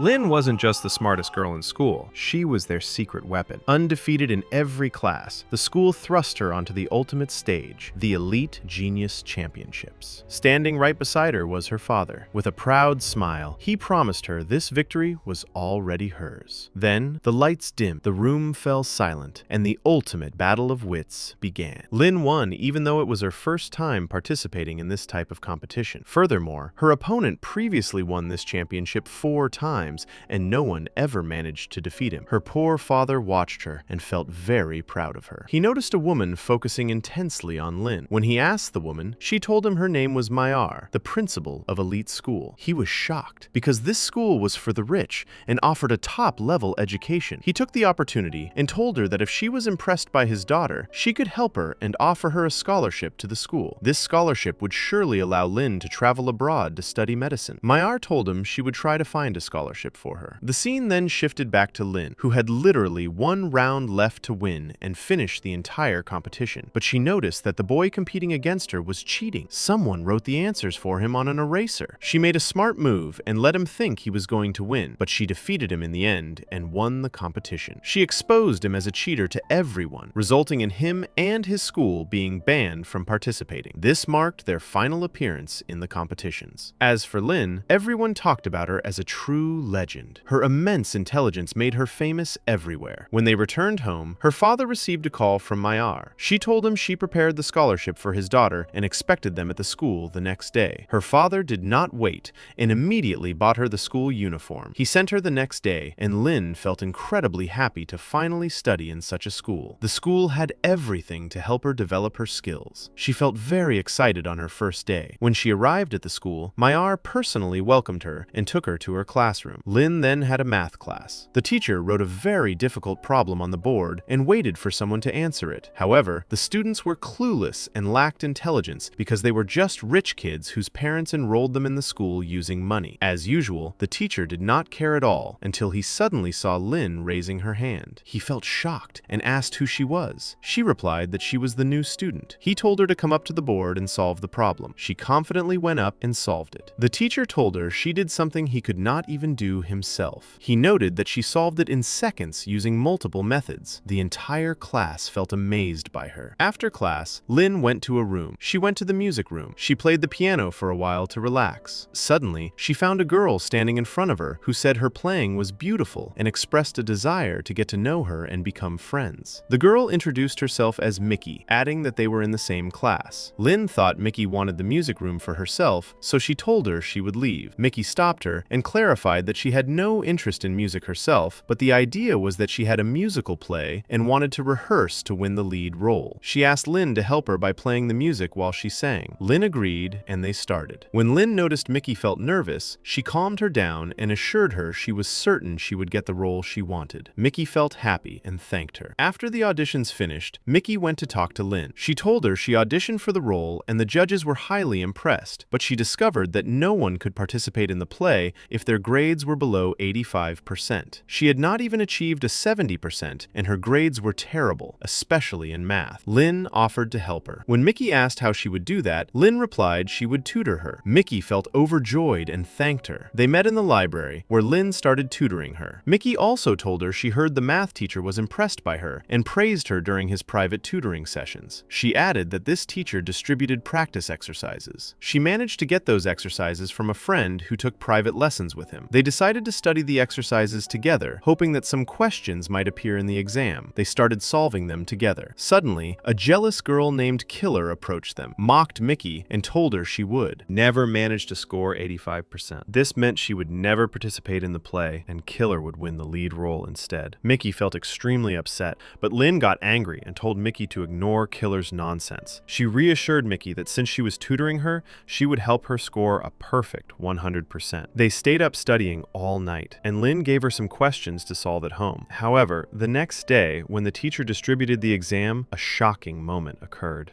Lynn wasn't just the smartest girl in school, she was their secret weapon. Undefeated in every class, the school thrust her onto the ultimate stage, the Elite Genius Championships. Standing right beside her was her father. With a proud smile, he promised her this victory was already hers. Then, the lights dimmed, the room fell silent, and the ultimate battle of wits began. Lynn won even though it was her first time participating in this type of competition. Furthermore, her opponent previously won this championship 4 times, and no one ever managed to defeat him. Her poor father watched her and felt very proud of her. He noticed a woman focusing intensely on Lynn. When he asked the woman, she told him her name was Mayar, the principal of Elite School. He was shocked, because this school was for the rich and offered a top-level education. He took the opportunity and told her that if she was impressed by his daughter, she could help her and offer her a scholarship to the school. This scholarship would surely allow Lynn to travel abroad to study medicine. Mayar told him she would try to find a scholarship for her. The scene then shifted back to Lynn, who had literally 1 round left to win and finish the entire competition. But she noticed that the boy competing against her was cheating. Someone wrote the answers for him on an eraser. She made a smart move and let him think he was going to win, but she defeated him in the end and won the competition. She exposed him as a cheater to everyone, resulting in him and his school being banned from participating. This marked their final appearance in the competitions. As for Lynn, everyone talked about her as a true legend. Her immense intelligence made her famous everywhere. When they returned home, her father received a call from Mayar. She told him she prepared the scholarship for his daughter and expected them at the school the next day. Her father did not wait and immediately bought her the school uniform. He sent her the next day, and Lynn felt incredibly happy to finally study in such a school. The school had everything to help her develop her skills. She felt very excited on her first day. When she arrived at the school, Mayar personally welcomed her and took her to her classroom. Lynn then had a math class. The teacher wrote a very difficult problem on the board and waited for someone to answer it. However, the students were clueless and lacked intelligence because they were just rich kids whose parents enrolled them in the school using money. As usual, the teacher did not care at all until he suddenly saw Lynn raising her hand. He felt shocked and asked who she was. She replied that she was the new student. He told her to come up to the board and solve the problem. She confidently went up and solved it. The teacher told her she did something he could not even do himself. He noted that she solved it in seconds using multiple methods. The entire class felt amazed by her. After class, Lynn went to a room. She went to the music room. She played the piano for a while to relax. Suddenly, she found a girl standing in front of her who said her playing was beautiful and expressed a desire to get to know her and become friends. The girl introduced herself as Mickey, adding that they were in the same class. Lynn thought Mickey wanted the music room for herself, so she told her she would leave. Mickey stopped her and clarified that she had no interest in music herself, but the idea was that she had a musical play and wanted to rehearse to win the lead role. She asked Lynn to help her by playing the music while she sang. Lynn agreed, and they started. When Lynn noticed Mickey felt nervous, she calmed her down and assured her she was certain she would get the role she wanted. Mickey felt happy and thanked her. After the auditions finished, Mickey went to talk to Lynn. She told her she auditioned for the role and the judges were highly impressed, but she discovered that no one could participate in the play if their grades were below 85%. She had not even achieved a 70%, and her grades were terrible, especially in math. Lynn offered to help her. When Mickey asked how she would do that, Lynn replied she would tutor her. Mickey felt overjoyed and thanked her. They met in the library, where Lynn started tutoring her. Mickey also told her she heard the math teacher was impressed by her and praised her during his private tutoring sessions. She added that this teacher distributed practice exercises. She managed to get those exercises from a friend who took private lessons with him. They decided to study the exercises together, hoping that some questions might appear in the exam. They started solving them together. Suddenly, a jealous girl named Killer approached them, mocked Mickey, and told her she would never manage to score 85%. This meant she would never participate in the play, and Killer would win the lead role instead. Mickey felt extremely upset, but Lynn got angry and told Mickey to ignore Killer's nonsense. She reassured Mickey that since she was tutoring her, she would help her score a perfect 100%. They stayed up studying all night, and Lynn gave her some questions to solve at home. However, the next day, when the teacher distributed the exam, a shocking moment occurred.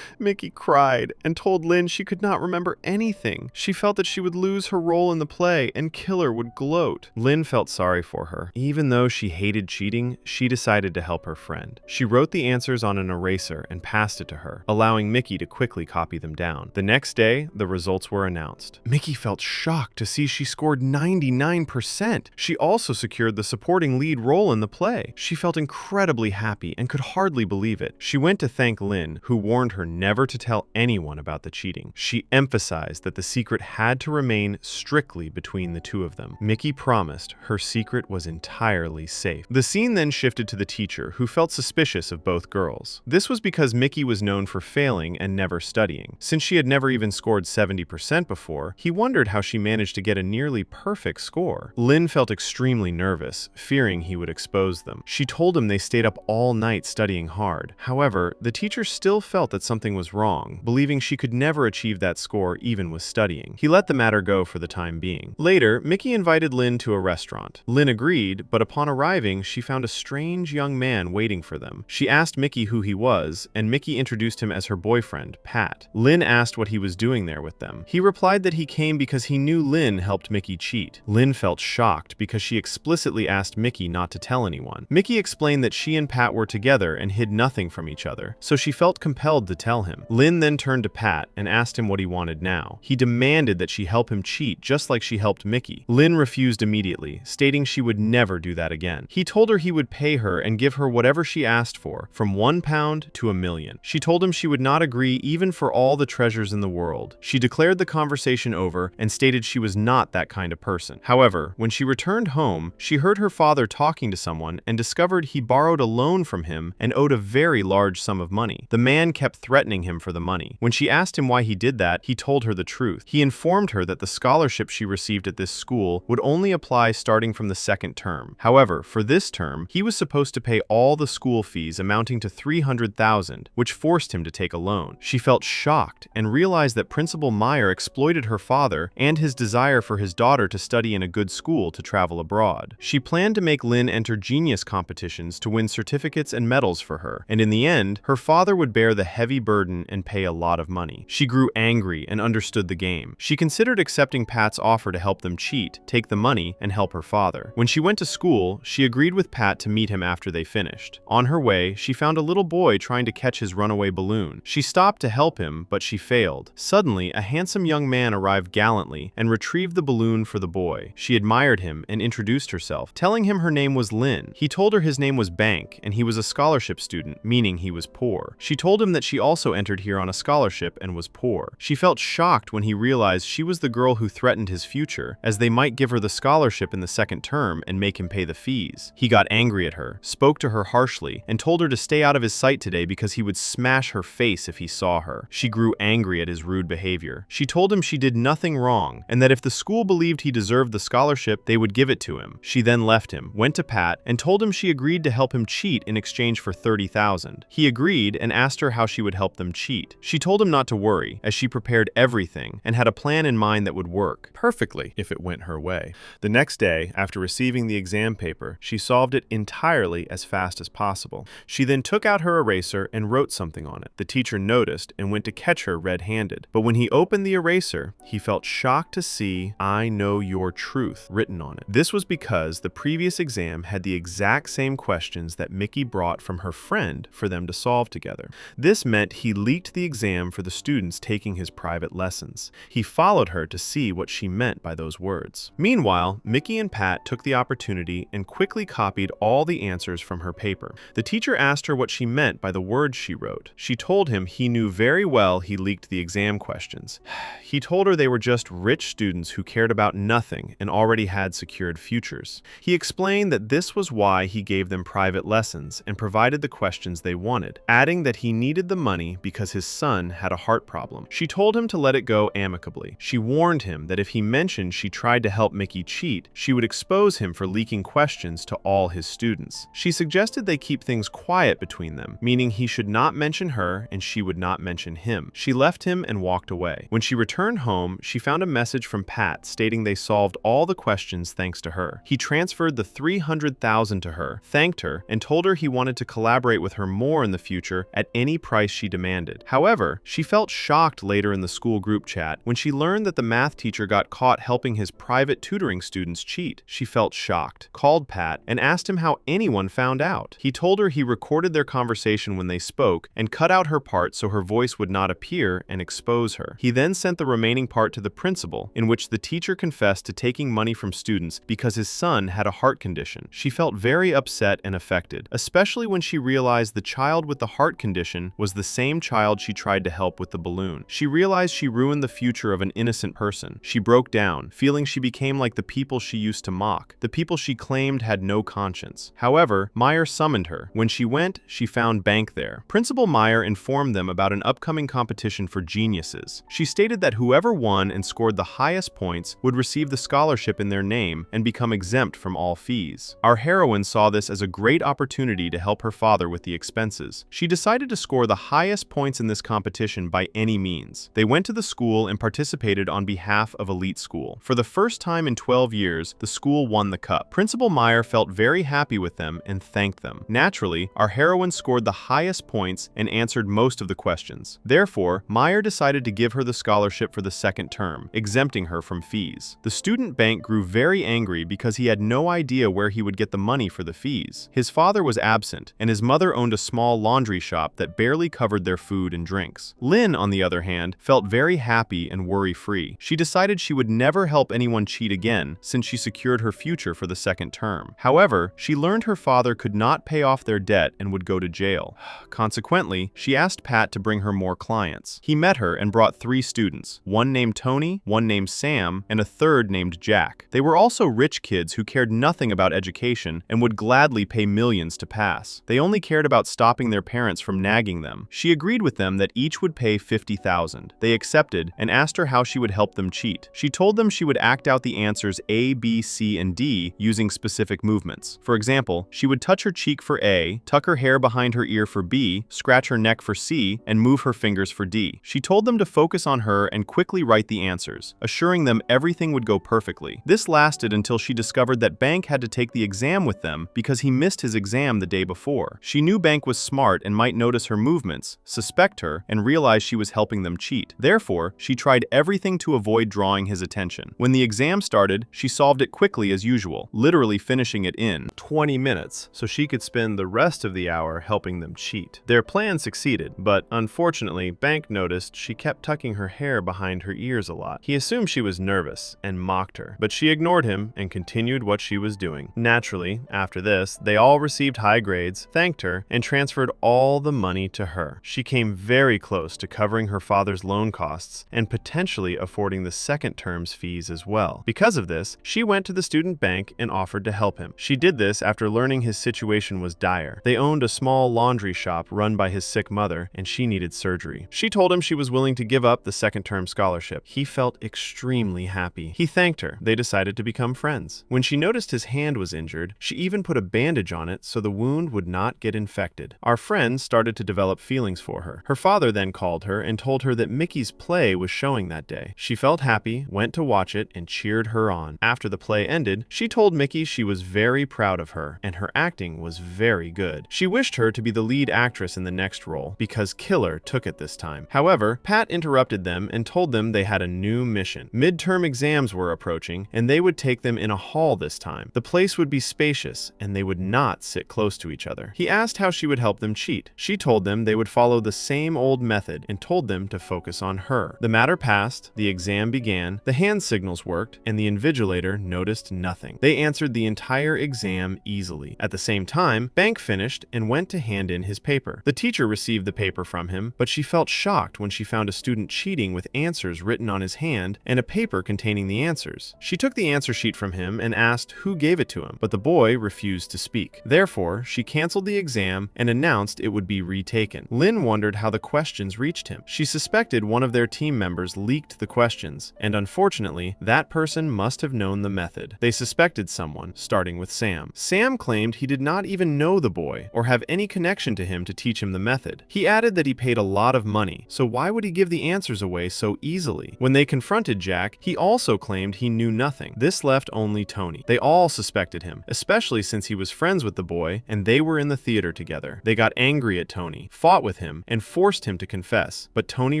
Mickey cried and told Lynn she could not remember anything. She felt that she would lose her role in the play, and Killer would gloat. Lynn felt sorry for her. Even though she hated cheating, she decided to help her friend. She wrote the answers on an eraser and passed it to her, allowing Mickey to quickly copy them down. The next day, the results were announced. Mickey felt shocked to see she scored 99 99%. She also secured the supporting lead role in the play. She felt incredibly happy and could hardly believe it. She went to thank Lynn, who warned her never to tell anyone about the cheating. She emphasized that the secret had to remain strictly between the two of them. Mickey promised her secret was entirely safe. The scene then shifted to the teacher, who felt suspicious of both girls. This was because Mickey was known for failing and never studying. Since she had never even scored 70% before, he wondered how she managed to get a nearly perfect score. Lynn felt extremely nervous, fearing he would expose them. She told him they stayed up all night studying hard. However, the teacher still felt that something was wrong, believing she could never achieve that score even with studying. He let the matter go for the time being. Later, Mickey invited Lynn to a restaurant. Lynn agreed, but upon arriving, she found a strange young man waiting for them. She asked Mickey who he was, and Mickey introduced him as her boyfriend, Pat. Lynn asked what he was doing there with them. He replied that he came because he knew Lynn helped Mickey cheat. Lynn felt shocked because she explicitly asked Mickey not to tell anyone. Mickey explained that she and Pat were together and hid nothing from each other, so she felt compelled to tell him. Lynn then turned to Pat and asked him what he wanted now. He demanded that she help him cheat just like she helped Mickey. Lynn refused immediately, stating she would never do that again. He told her he would pay her and give her whatever she asked for, from £1 to $1 million. She told him she would not agree even for all the treasures in the world. She declared the conversation over and stated she was not that kind of person. However, when she returned home, she heard her father talking to someone and discovered he borrowed a loan from him and owed a very large sum of money. The man kept threatening him for the money. When she asked him why he did that, he told her the truth. He informed her that the scholarship she received at this school would only apply starting from the second term. However, for this term, he was supposed to pay all the school fees amounting to $300,000, which forced him to take a loan. She felt shocked and realized that Principal Meyer exploited her father and his desire for his daughter to study in a good school to travel abroad. She planned to make Lynn enter genius competitions to win certificates and medals for her, and in the end, her father would bear the heavy burden and pay a lot of money. She grew angry and understood the game. She considered accepting Pat's offer to help them cheat, take the money, and help her father. When she went to school, she agreed with Pat to meet him after they finished. On her way, she found a little boy trying to catch his runaway balloon. She stopped to help him, but she failed. Suddenly, a handsome young man arrived gallantly and retrieved the balloon for the boy. She admired him and introduced herself, telling him her name was Lynn. He told her his name was Bank and he was a scholarship student, meaning he was poor. She told him that she also entered here on a scholarship and was poor. She felt shocked when he realized she was the girl who threatened his future, as they might give her the scholarship in the second term and make him pay the fees. He got angry at her, spoke to her harshly, and told her to stay out of his sight today because he would smash her face if he saw her. She grew angry at his rude behavior. She told him she did nothing wrong, and that if the school believed he deserved the scholarship, they would give it to him. She then left him, went to Pat, and told him she agreed to help him cheat in exchange for $30,000. He agreed and asked her how she would help them cheat. She told him not to worry, as she prepared everything and had a plan in mind that would work perfectly if it went her way. The next day, after receiving the exam paper, she solved it entirely as fast as possible. She then took out her eraser and wrote something on it. The teacher noticed and went to catch her red-handed. But when he opened the eraser, he felt shocked to see "I know your truth" written on it. This was because the previous exam had the exact same questions that Mickey brought from her friend for them to solve together. This meant he leaked the exam for the students taking his private lessons. He followed her to see what she meant by those words. Meanwhile, Mickey and Pat took the opportunity and quickly copied all the answers from her paper. The teacher asked her what she meant by the words she wrote. She told him he knew very well he leaked the exam questions. He told her they were just rich students who cared about nothing and already had secured futures. He explained that this was why he gave them private lessons and provided the questions they wanted, adding that he needed the money because his son had a heart problem. She told him to let it go amicably. She warned him that if he mentioned she tried to help Mickey cheat, she would expose him for leaking questions to all his students. She suggested they keep things quiet between them, meaning he should not mention her and she would not mention him. She left him and walked away. When she returned home, she found a message from Pat stating they solved all the questions thanks to her. He transferred the $300,000 to her, thanked her, and told her he wanted to collaborate with her more in the future at any price she demanded. However, she felt shocked later in the school group chat when she learned that the math teacher got caught helping his private tutoring students cheat. She felt shocked, called Pat, and asked him how anyone found out. He told her he recorded their conversation when they spoke and cut out her part so her voice would not appear and expose her. He then sent the remaining part to the principal, in which the teacher confessed to taking money from students because his son had a heart condition. She felt very upset and affected, especially when she realized the child with the heart condition was the same child she tried to help with the balloon. She realized she ruined the future of an innocent person. She broke down, feeling she became like the people she used to mock, the people she claimed had no conscience. However, Meyer summoned her. When she went, she found Bank there. Principal Meyer informed them about an upcoming competition for geniuses. She stated that whoever won and scored the highest points would receive the scholarship in their name and become exempt from all fees. Our heroine saw this as a great opportunity to help her father with the expenses. She decided to score the highest points in this competition by any means. They went to the school and participated on behalf of elite school. For the first time in 12 years, the school won the cup. Principal Meyer felt very happy with them and thanked them. Naturally, our heroine scored the highest points and answered most of the questions. Therefore, Meyer decided to give her the scholarship for the second term, exempting her from fees. The student bank grew very angry because he had no idea where he would get the money for the fees. His father was absent, and his mother owned a small laundry shop that barely covered their food and drinks. Lynn, on the other hand, felt very happy and worry-free. She decided she would never help anyone cheat again since she secured her future for the second term. However, she learned her father could not pay off their debt and would go to jail. Consequently, she asked Pat to bring her more clients. He met her and brought 3 students, one named Tony, one named Sam, and a third named Jack. They were also rich kids who cared nothing about education and would gladly pay millions to pass. They only cared about stopping their parents from nagging them. She agreed with them that each would pay $50,000. They accepted and asked her how she would help them cheat. She told them she would act out the answers A, B, C, and D using specific movements. For example, she would touch her cheek for A, tuck her hair behind her ear for B, scratch her neck for C, and move her fingers for D. She told them to focus on her and quickly write the answers, assuring them everything would go perfectly. This lasted until she discovered that Bank had to take the exam with them because he missed his exam the day before. She knew Bank was smart and might notice her movements, suspect her, and realize she was helping them cheat. Therefore, she tried everything to avoid drawing his attention. When the exam started, she solved it quickly as usual, literally finishing it in 20 minutes, so she could spend the rest of the hour helping them cheat. Their plan succeeded, but unfortunately, Bank noticed she kept tucking her hair behind her ears a lot. He assumed she was nervous and mocked her, but she ignored him and continued what she was doing. Naturally, after this, they all received high grades, thanked her, and transferred all the money to her. She came very close to covering her father's loan costs and potentially affording the second term's fees as well. Because of this, she went to the student bank and offered to help him. She did this after learning his situation was dire. They owned a small laundry shop run by his sick mother, and she needed surgery. She told him she was willing to give up the second term scholarship. He felt extremely happy. He thanked her. They decided to become friends. When she noticed his hand was injured, she even put a bandage on it so the wound would not get infected. Our friend started to develop feelings for her. Her father then called her and told her that Mickey's play was showing that day. She felt happy, went to watch it, and cheered her on. After the play ended, she told Mickey she was very proud of her, and her acting was very good. She wished her to be the lead actress in the next role, because Killer took it this time. However, Pat interrupted them and told them they had a new mission. Midterm exams were approaching, and they would take them in a hall this time. The place would be spacious, and they would not sit close to each other. He asked how she would help them cheat. She told them they would follow the same old method and told them to focus on her. The matter passed, the exam began, the hand signals worked, and the invigilator noticed nothing. They answered the entire exam easily. At the same time, Bank finished and went to hand in his paper. The teacher received the paper from him, but she felt shocked when she found a student cheating with answers written on his hand and a paper containing the answers. She took the answer sheet from him and asked who gave it to him, but the boy refused to speak. Therefore, she canceled the exam and announced it would be retaken. Lynn wondered how the questions reached him. She suspected one of their team members leaked the questions, and unfortunately, that person must have known the method. They suspected someone, starting with Sam. Sam claimed he did not even know the boy or have any connection to him to teach him the method. He added that he paid a lot of money, so why would he give the answers away so easily? When they confronted Jack, he also claimed he knew nothing. This left only Tony. They all suspected him, especially since he was friends with the boy and they were in the theater together. They got angry at Tony, fought with him, and forced him to confess, but Tony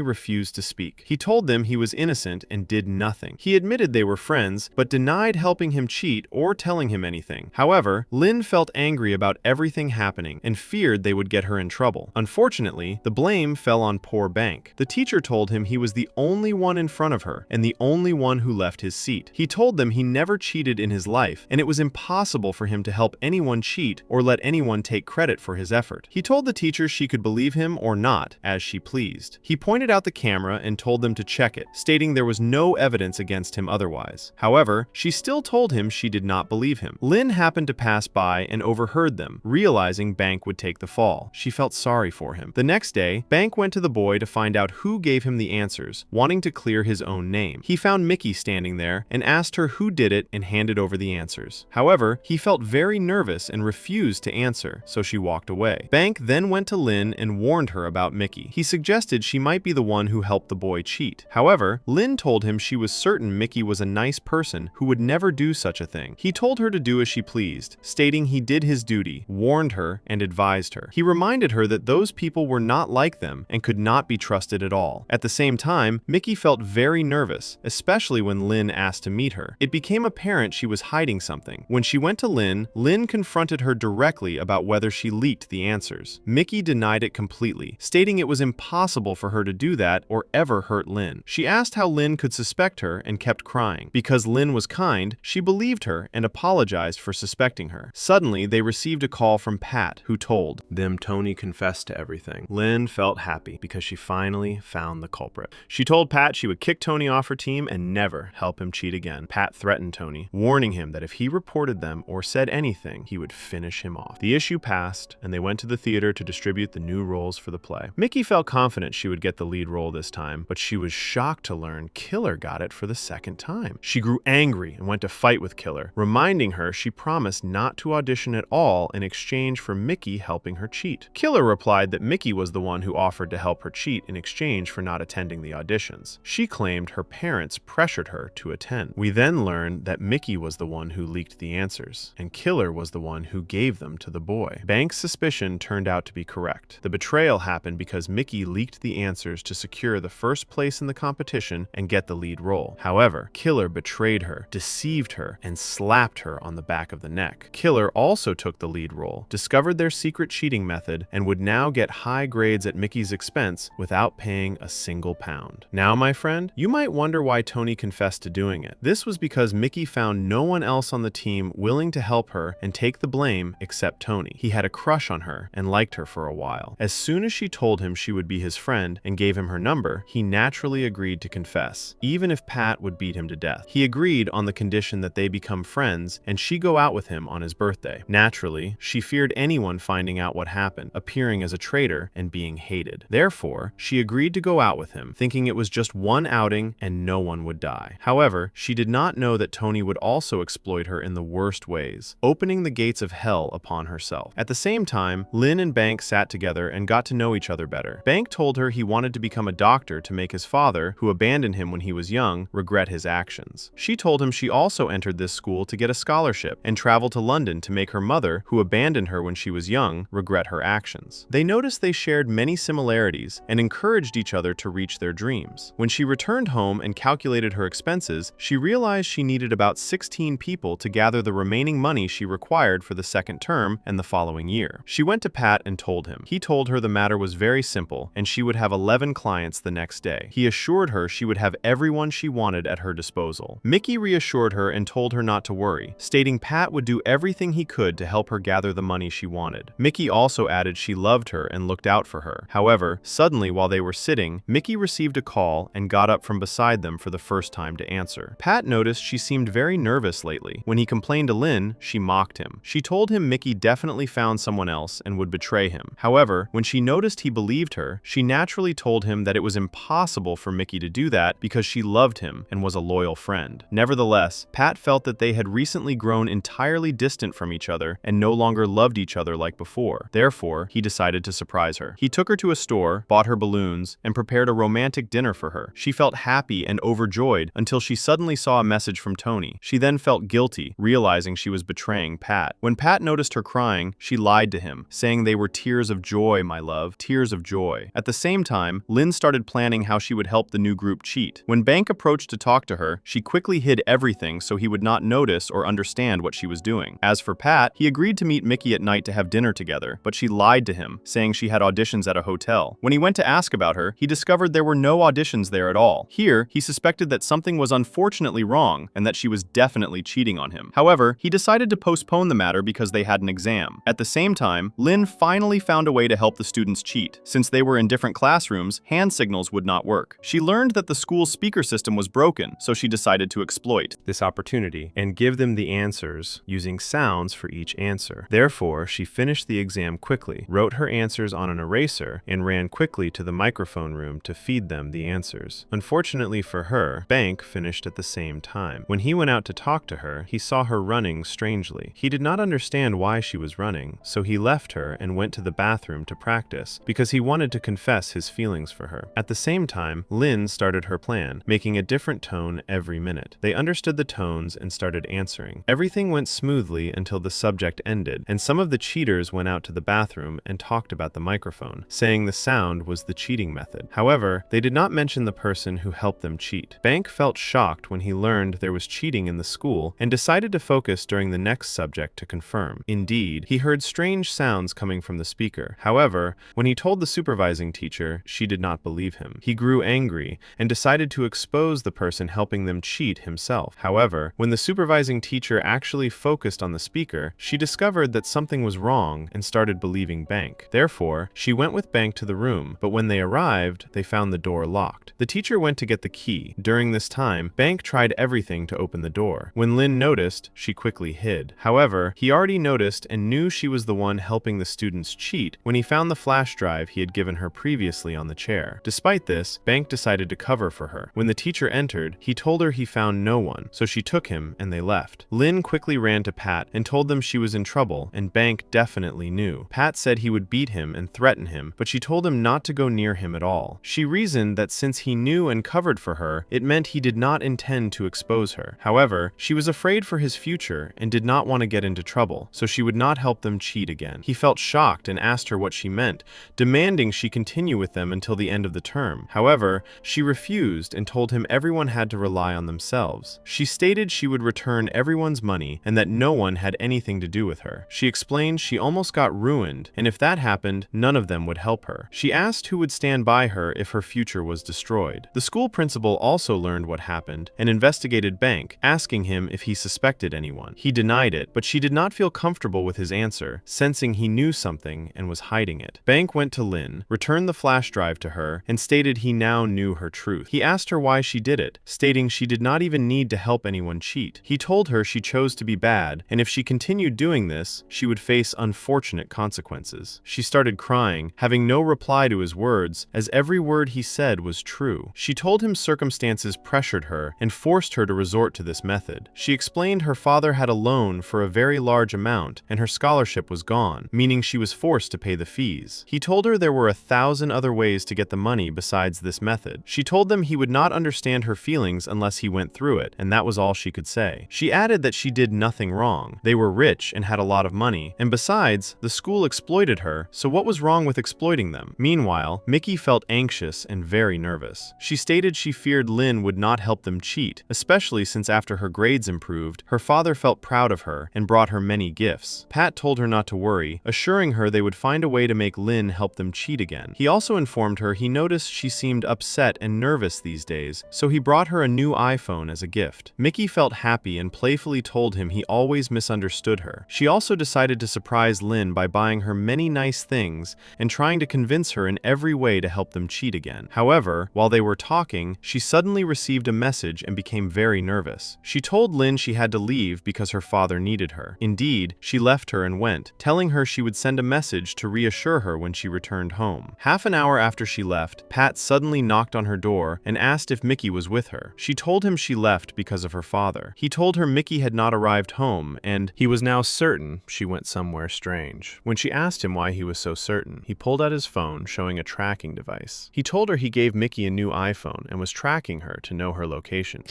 refused to speak. He told them he was innocent and did nothing. He admitted they were friends, but denied helping him cheat or telling him anything. However, Lynn felt angry about everything happening and feared they would get her in trouble. Unfortunately, the blame fell on poor Bank. The teacher told him he was the only one in front of her and the only one who left his seat. deceit. He told them he never cheated in his life, and it was impossible for him to help anyone cheat or let anyone take credit for his effort. He told the teachers she could believe him or not, as she pleased. He pointed out the camera and told them to check it, stating there was no evidence against him otherwise. However, she still told him she did not believe him. Lynn happened to pass by and overheard them, realizing Bank would take the fall. She felt sorry for him. The next day, Bank went to the boy to find out who gave him the answers, wanting to clear his own name. He found Mickey standing there and asked her who did it and handed over the answers. However, he felt very nervous and refused to answer, so she walked away. Bank then went to Lynn and warned her about Mickey. He suggested she might be the one who helped the boy cheat. However, Lynn told him she was certain Mickey was a nice person who would never do such a thing. He told her to do as she pleased, stating he did his duty, warned her, and advised her. He reminded her that those people were not like them and could not be trusted at all. At the same time, Mickey felt very nervous, especially when Lynn asked to meet her. It became apparent she was hiding something. When she went to Lynn, Lynn confronted her directly about whether she leaked the answers. Mickey denied it completely, stating it was impossible for her to do that or ever hurt Lynn. She asked how Lynn could suspect her and kept crying. Because Lynn was kind, she believed her and apologized for suspecting her. Suddenly, they received a call from Pat, who told them Tony confessed to everything. Lynn felt happy because she finally found the culprit. She told Pat she would kick Tony off her team and never help him cheat again. Pat threatened Tony, warning him that if he reported them or said anything, he would finish him off. The issue passed, and they went to the theater to distribute the new roles for the play. Mickey felt confident she would get the lead role this time, but she was shocked to learn Killer got it for the second time. She grew angry and went to fight with Killer, reminding her she promised not to audition at all in exchange for Mickey helping her cheat. Killer replied that Mickey was the one who offered to help her cheat in exchange for not attending the auditions. She claimed her parents pressured her to attend. We then learned that Mickey was the one who leaked the answers, and Killer was the one who gave them to the boy. Bank's suspicion turned out to be correct. The betrayal happened because Mickey leaked the answers to secure the first place in the competition and get the lead role. However, Killer betrayed her, deceived her, and slapped her on the back of the neck. Killer also took the lead role, discovered their secret cheating method, and would now get high grades at Mickey's expense without paying a single pound. Now, my friend, you might wonder why Tony confessed to doing it. This was because Mickey found no one else on the team willing to help her and take the blame except Tony. He had a crush on her and liked her for a while. As soon as she told him she would be his friend and gave him her number, he naturally agreed to confess, even if Pat would beat him to death. He agreed on the condition that they become friends and she go out with him on his birthday. Naturally, she feared anyone finding out what happened, appearing as a traitor and being hated. Therefore, she agreed to go out with him, thinking it was just one outing and no one would die. However, she did not know that Tony would also exploit her in the worst ways, opening the gates of hell upon herself. At the same time, Lynn and Bank sat together and got to know each other better. Bank told her he wanted to become a doctor to make his father, who abandoned him when he was young, regret his actions. She told him she also entered this school to get a scholarship and travel to London to make her mother, who abandoned her when she was young, regret her actions. They noticed they shared many similarities and encouraged each other to reach their dreams. When she returned home and calculated her expenses, she realized she needed about 16 people to gather the remaining money she required for the second term and the following year. She went to Pat and told him. He told her the matter was very simple and she would have 11 clients the next day. He assured her she would have everyone she wanted at her disposal. Mickey reassured her and told her not to worry, stating Pat would do everything he could to help her gather the money she wanted. Mickey also added she loved her and looked out for her. However, suddenly while they were sitting, Mickey received a call and got up from beside them for the first time to answer. Pat noticed she seemed very nervous lately. When he complained to Lynn, she mocked him. She told him Mickey definitely found someone else and would betray him. However, when she noticed he believed her, she naturally told him that it was impossible for Mickey to do that because she loved him and was a loyal friend. Nevertheless, Pat felt that they had recently grown entirely distant from each other and no longer loved each other like before. Therefore, he decided to surprise her. He took her to a store, bought her balloons, and prepared a romantic dinner for her. She felt happy and overjoyed until she suddenly saw a message from Tony. She then felt guilty, realizing she was betraying Pat. When Pat noticed her crying, she lied to him, saying they were tears of joy, my love, tears of joy. At the same time, Lynn started planning how she would help the new group cheat. When Bank approached to talk to her, she quickly hid everything so he would not notice or understand what she was doing. As for Pat, he agreed to meet Mickey at night to have dinner together, but she lied to him, saying she had auditions at a hotel. When he went to ask about her, he discovered there were no auditions there at all. Here, he suspected that something was unfolding unfortunately wrong and that she was definitely cheating on him. However, he decided to postpone the matter because they had an exam. At the same time, Lynn finally found a way to help the students cheat. Since they were in different classrooms, hand signals would not work. She learned that the school's speaker system was broken, so she decided to exploit this opportunity and give them the answers using sounds for each answer. Therefore, she finished the exam quickly, wrote her answers on an eraser, and ran quickly to the microphone room to feed them the answers. Unfortunately for her, Bank finished at the same time. When he went out to talk to her, he saw her running strangely. He did not understand why she was running, so he left her and went to the bathroom to practice because he wanted to confess his feelings for her. At the same time, Lynn started her plan, making a different tone every minute. They understood the tones and started answering. Everything went smoothly until the subject ended, and some of the cheaters went out to the bathroom and talked about the microphone, saying the sound was the cheating method. However, they did not mention the person who helped them cheat. Bank felt shocked when he learned there was cheating in the school and decided to focus during the next subject to confirm. Indeed, he heard strange sounds coming from the speaker. However, when he told the supervising teacher, she did not believe him. He grew angry and decided to expose the person helping them cheat himself. However, when the supervising teacher actually focused on the speaker, she discovered that something was wrong and started believing Bank. Therefore, she went with Bank to the room, but when they arrived, they found the door locked. The teacher went to get the key. During this time, Bank tried everything to open the door. When Lynn noticed, she quickly hid. However, he already noticed and knew she was the one helping the students cheat when he found the flash drive he had given her previously on the chair. Despite this, Bank decided to cover for her. When the teacher entered, he told her he found no one, so she took him and they left. Lynn quickly ran to Pat and told them she was in trouble, and Bank definitely knew. Pat said he would beat him and threaten him, but she told him not to go near him at all. She reasoned that since he knew and covered for her, it meant he did not intend to expose her. However, she was afraid for his future and did not want to get into trouble, so she would not help them cheat again. He felt shocked and asked her what she meant, demanding she continue with them until the end of the term. However, she refused and told him everyone had to rely on themselves. She stated she would return everyone's money and that no one had anything to do with her. She explained she almost got ruined, and if that happened, none of them would help her. She asked who would stand by her if her future was destroyed. The school principal also learned what happened and investigated Bank, asking him if he suspected anyone. He denied it, but she did not feel comfortable with his answer, sensing he knew something and was hiding it. Bank went to Lynn, returned the flash drive to her, and stated he now knew her truth. He asked her why she did it, stating she did not even need to help anyone cheat. He told her she chose to be bad, and if she continued doing this, she would face unfortunate consequences. She started crying, having no reply to his words, as every word he said was true. She told him circumstances pressured her and forced her to resort to this method. She explained her father had a loan for a very large amount, and her scholarship was gone, meaning she was forced to pay the fees. He told her there were 1,000 other ways to get the money besides this method. She told them he would not understand her feelings unless he went through it, and that was all she could say. She added that she did nothing wrong. They were rich and had a lot of money, and besides, the school exploited her, so what was wrong with exploiting them? Meanwhile, Mickey felt anxious and very nervous. She stated she feared Lynn would not help them cheat, especially since after her grades improved, her father felt proud of her and brought her many gifts. Pat told her not to worry, assuring her they would find a way to make Lynn help them cheat again. He also informed her he noticed she seemed upset and nervous these days, so he brought her a new iPhone as a gift. Mickey felt happy and playfully told him he always misunderstood her. She also decided to surprise Lynn by buying her many nice things and trying to convince her in every way to help them cheat again. However, while they were talking, she suddenly received a message and became very nervous. She told Lynn she had to leave because her father needed her. Indeed, she left her and went, telling her she would send a message to reassure her when she returned home. Half an hour after she left, Pat suddenly knocked on her door and asked if Mickey was with her. She told him she left because of her father. He told her Mickey had not arrived home, and he was now certain she went somewhere strange. When she asked him why he was so certain, he pulled out his phone, showing a tracking device. He told her he gave Mickey a new iPhone and was tracking her to know her location.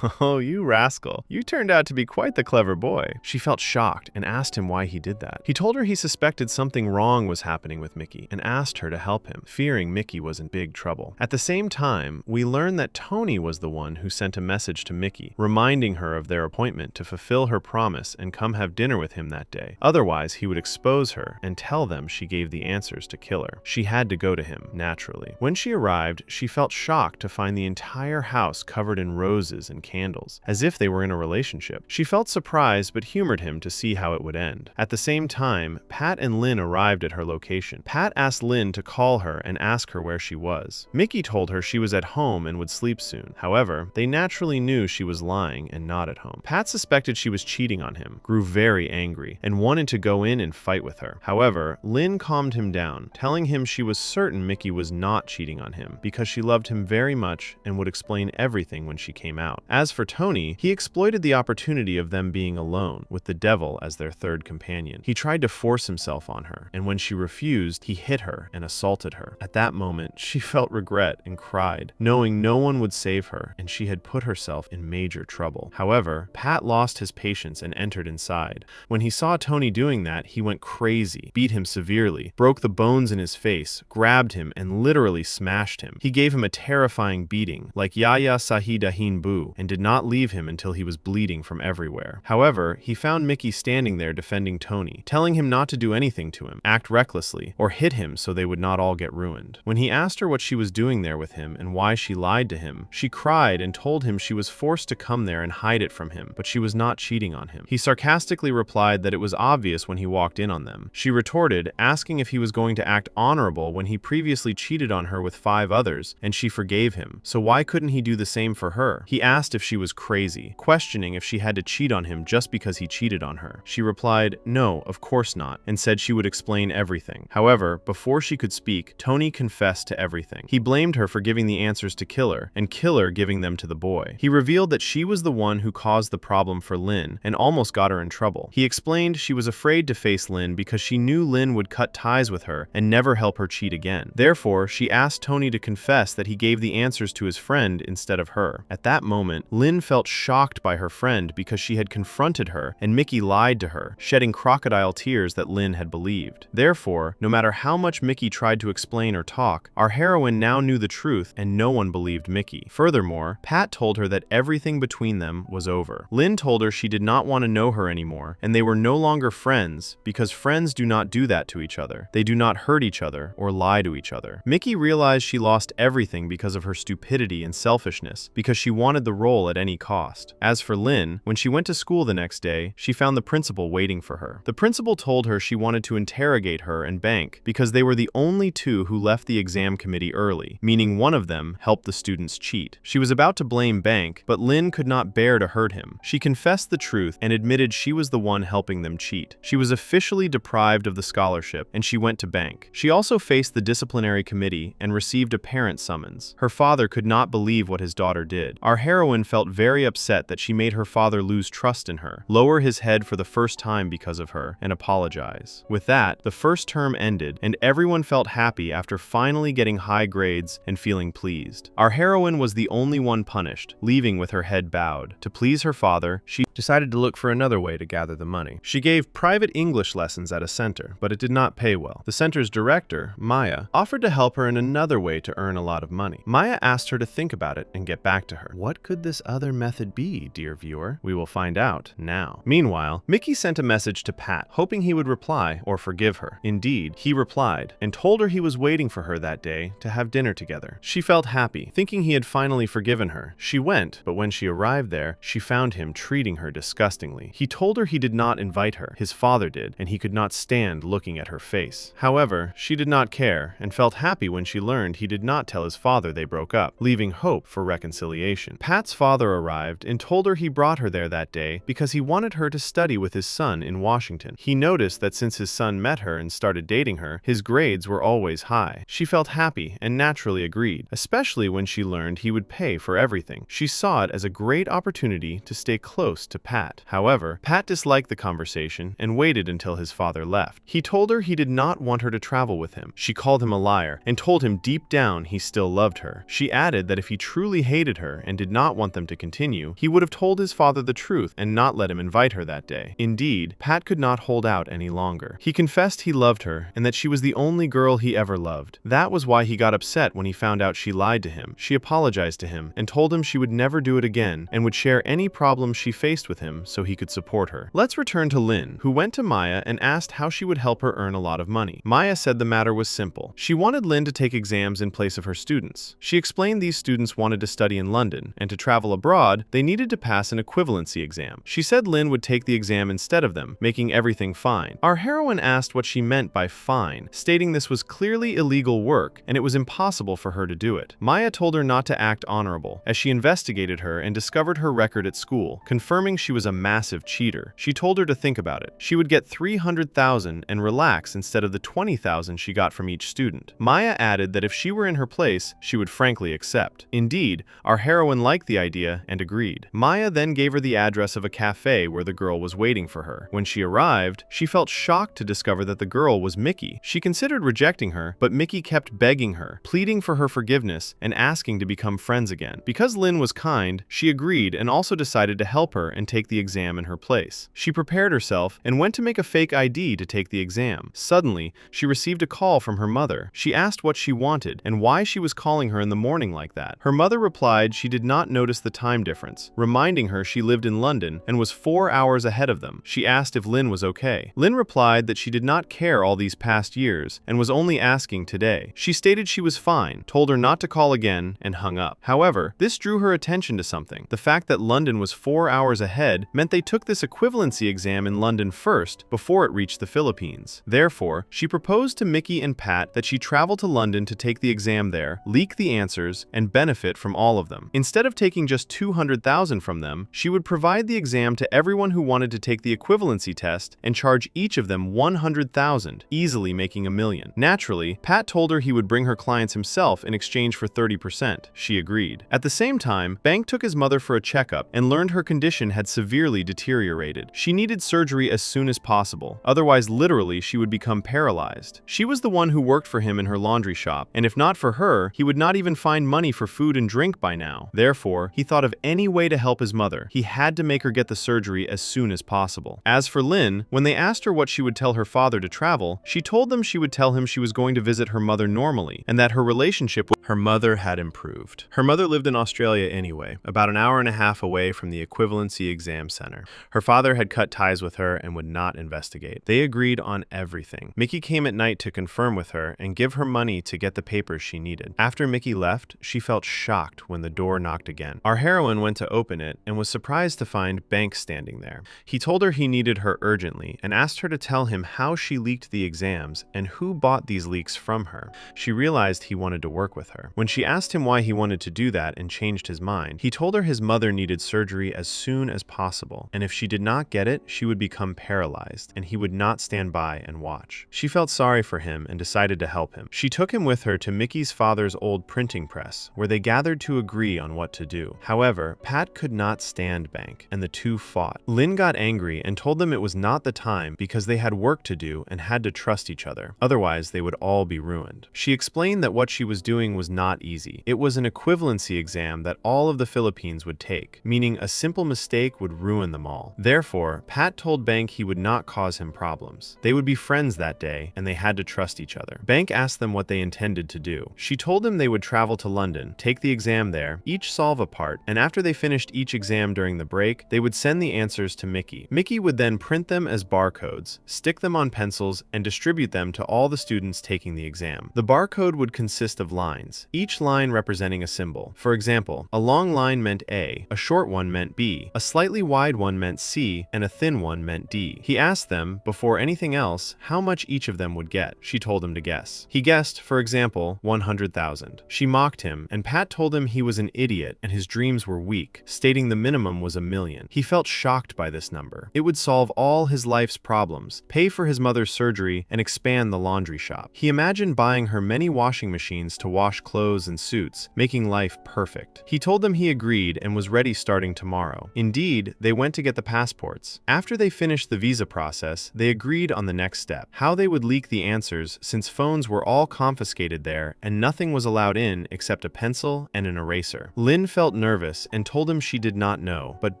Oh, you rascal. You turned out to be quite the clever boy. She felt shocked and asked him why he did that. He told her he suspected something wrong was happening with Mickey and asked her to help him, fearing Mickey was in big trouble. At the same time, we learn that Tony was the one who sent a message to Mickey, reminding her of their appointment to fulfill her promise and come have dinner with him that day. Otherwise, he would expose her and tell them she gave the answers to kill her. She had to go to him, naturally. When she arrived, she felt shocked to find the entire house covered in roses and candles, as if they were in a relationship. She felt surprised but humored him to see how it would end. At the same time, Pat and Lynn arrived at her location. Pat asked Lynn to call her and ask her where she was. Mickey told her she was at home and would sleep soon. However, they naturally knew she was lying and not at home. Pat suspected she was cheating on him, grew very angry, and wanted to go in and fight with her. However, Lynn calmed him down, telling him she was certain Mickey was not cheating on him because she loved him very much and would explain everything when she came out. As for Tony, he exploited the opportunity of them being alone, with the devil as their third companion. He tried to force himself on her, and when she refused, he hit her and assaulted her. At that moment, she felt regret and cried, knowing no one would save her, and she had put herself in major trouble. However, Pat lost his patience and entered inside. When he saw Tony doing that, he went crazy, beat him severely, broke the bones in his face, grabbed him, and literally smashed him. He gave him a terrifying beating, like Yaya Sahi Dahin Boo, and did not leave him until he was bleeding from everywhere. However, he found Mickey standing there defending Tony, telling him not to do anything to him, act recklessly, or hit him so they would not all get ruined. When he asked her what she was doing there with him and why she lied to him, she cried and told him she was forced to come there and hide it from him, but she was not cheating on him. He sarcastically replied that it was obvious when he walked in on them. She retorted, asking if he was going to act honorable when he previously cheated on her with 5 others, and she forgave him, so why couldn't he do the same for her? He asked if she was crazy, questioning if she had to cheat on him just because he cheated on her. She replied, no, of course not, and said she would explain everything. However, before she could speak, Tony confessed to everything. He blamed her for giving the answers to Killer, and Killer giving them to the boy. He revealed that she was the one who caused the problem for Lynn and almost got her in trouble. He explained she was afraid to face Lynn because she knew Lynn would cut ties with her and never help her cheat again. Therefore, she asked Tony to confess that he gave the answers to his friend instead of her. At that moment, Lynn felt shocked by her friend because she had confronted her and Mickey lied to her, shedding crocodile tears that Lynn had believed. Therefore, no matter how much Mickey tried to explain or talk, our heroine now knew the truth and no one believed Mickey. Furthermore, Pat told her that everything between them was over. Lynn told her she did not want to know her anymore and they were no longer friends because friends do not do that to each other. They do not hurt each other or lie to each other. Mickey realized she lost everything because of her stupidity and selfishness because she wanted the role at any cost. As for Lynn, when she went to school the next day, she found the principal waiting for her. The principal told her she wanted to interrogate her and Bank because they were the only 2 who left the exam committee early, meaning one of them helped the students cheat. She was about to blame Bank, but Lynn could not bear to hurt him. She confessed the truth and admitted she was the one helping them cheat. She was officially deprived of the scholarship and she went to Bank. She also faced the disciplinary committee and received a parent summons. Her father could not believe what his daughter did. Our heroine felt very upset that she made her father lose trust in her, lower his head for the first time because of her, and apologize. With that, the first term ended and everyone felt happy after finally getting high grades and feeling pleased. Our heroine was the only one punished, leaving with her head bowed. To please her father, she decided to look for another way to gather the money. She gave private English lessons at a center, but it did not pay well. The center's director, Maya, offered to help her in another way to earn a lot of money. Maya asked her to think about it and get back to her. What could this other method be, dear viewer? We will find out now. Meanwhile, Mickey sent a message to Pat, hoping he would reply or forgive her. Indeed, he replied and told her he was waiting for her that day to have dinner together. She felt happy, thinking he had finally forgiven her. She went, but when she arrived there, she found him treating her disgustingly. He told her he did not invite her. His father did, and he could not stand looking at her face. However, she did not care and felt happy when she learned he did not tell his father they broke up, leaving hope for reconciliation. Pat's father arrived and told her he brought her there that day because he wanted her to study with his son in Washington. He noticed that since his son met her and started dating her, his grades were always high. She felt happy and naturally agreed, especially when she learned he would pay for everything. She saw it as a great opportunity to stay close to Pat. However, Pat disliked the conversation and waited until his father left. He told her he did not want her to travel with him. She called him a liar and told him deep down he still loved her. She added that if he truly hated her and did not want them to continue, he would have told his father the truth and not let him invite her that day. Indeed, Pat could not hold out any longer. He confessed he loved her and that she was the only girl he ever loved. That was why he got upset when he found out she lied to him. She apologized to him and told him she would never do it again and would share any problems she faced with him so he could support her. Let's return to Lynn, who went to Maya and asked how she would help her earn a lot of money. Maya said the matter was simple. She wanted Lynn to take exams in place of her students. She explained these students wanted to study in London London, and to travel abroad, they needed to pass an equivalency exam. She said Lynn would take the exam instead of them, making everything fine. Our heroine asked what she meant by fine, stating this was clearly illegal work and it was impossible for her to do it. Maya told her not to act honorable, as she investigated her and discovered her record at school, confirming she was a massive cheater. She told her to think about it. She would get 300,000 and relax instead of the 20,000 she got from each student. Maya added that if she were in her place, she would frankly accept. Indeed, our heroine liked the idea and agreed. Maya then gave her the address of a cafe where the girl was waiting for her. When she arrived, she felt shocked to discover that the girl was Mickey. She considered rejecting her, but Mickey kept begging her, pleading for her forgiveness and asking to become friends again. Because Lynn was kind, she agreed and also decided to help her and take the exam in her place. She prepared herself and went to make a fake ID to take the exam. Suddenly, she received a call from her mother. She asked what she wanted and why she was calling her in the morning like that. Her mother replied she did not notice the time difference, reminding her she lived in London and was 4 hours ahead of them. She asked if Lynn was okay. Lynn replied that she did not care all these past years and was only asking today. She stated she was fine, told her not to call again, and hung up. However, this drew her attention to something. The fact that London was 4 hours ahead meant they took this equivalency exam in London first before it reached the Philippines. Therefore, she proposed to Mickey and Pat that she travel to London to take the exam there, leak the answers, and benefit from all of them. Instead of taking just 200,000 from them, she would provide the exam to everyone who wanted to take the equivalency test and charge each of them 100,000, easily making $1 million. Naturally, Pat told her he would bring her clients himself in exchange for 30%. She agreed. At the same time, Bank took his mother for a checkup and learned her condition had severely deteriorated. She needed surgery as soon as possible, otherwise literally she would become paralyzed. She was the one who worked for him in her laundry shop, and if not for her, he would not even find money for food and drink by now. Therefore, he thought of any way to help his mother. He had to make her get the surgery as soon as possible. As for Lynn, when they asked her what she would tell her father to travel, she told them she would tell him she was going to visit her mother normally, and that her relationship with her mother had improved. Her mother lived in Australia anyway, about an hour and a half away from the equivalency exam center. Her father had cut ties with her and would not investigate. They agreed on everything. Mickey came at night to confirm with her and give her money to get the papers she needed. After Mickey left, she felt shocked when the door knocked again. Our heroine went to open it and was surprised to find Bank standing there. He told her he needed her urgently and asked her to tell him how she leaked the exams and who bought these leaks from her. She realized he wanted to work with her. When she asked him why he wanted to do that and changed his mind, he told her his mother needed surgery as soon as possible, and if she did not get it, she would become paralyzed, and he would not stand by and watch. She felt sorry for him and decided to help him. She took him with her to Mickey's father's old printing press, where they gathered to agree on what to do. However, Pat could not stand Bank, and the two fought. Lynn got angry and told them it was not the time because they had work to do and had to trust each other. Otherwise, they would all be ruined. She explained that what she was doing was not easy. It was an equivalency exam that all of the Philippines would take, meaning a simple mistake would ruin them all. Therefore, Pat told Bank he would not cause him problems. They would be friends that day, and they had to trust each other. Bank asked them what they intended to do. She told them they would travel to London, take the exam there, each solve a part, and after they finished each exam during the break, they would send the answers to Mickey. Mickey would then print them as barcodes, stick them on pencils, and distribute them to all the students taking the exam. The barcode would consist of lines, each line representing a symbol. For example, a long line meant A, a short one meant B, a slightly wide one meant C, and a thin one meant D. He asked them, before anything else, how much each of them would get. She told him to guess. He guessed, for example, 100,000. She mocked him, and Pat told him he was an idiot and his dreams were weak, stating the minimum was $1 million. He felt shocked by this number. It would solve all his life's problems, pay for his mother's surgery, and expand the laundry shop. He imagined buying her many washing machines to wash clothes and suits, making life perfect. He told them he agreed and was ready starting tomorrow. Indeed, they went to get the passports. After they finished the visa process, they agreed on the next step, how they would leak the answers since phones were all confiscated there and nothing was allowed in except a pencil and an eraser. Lynn felt nervous and told him she did not know, but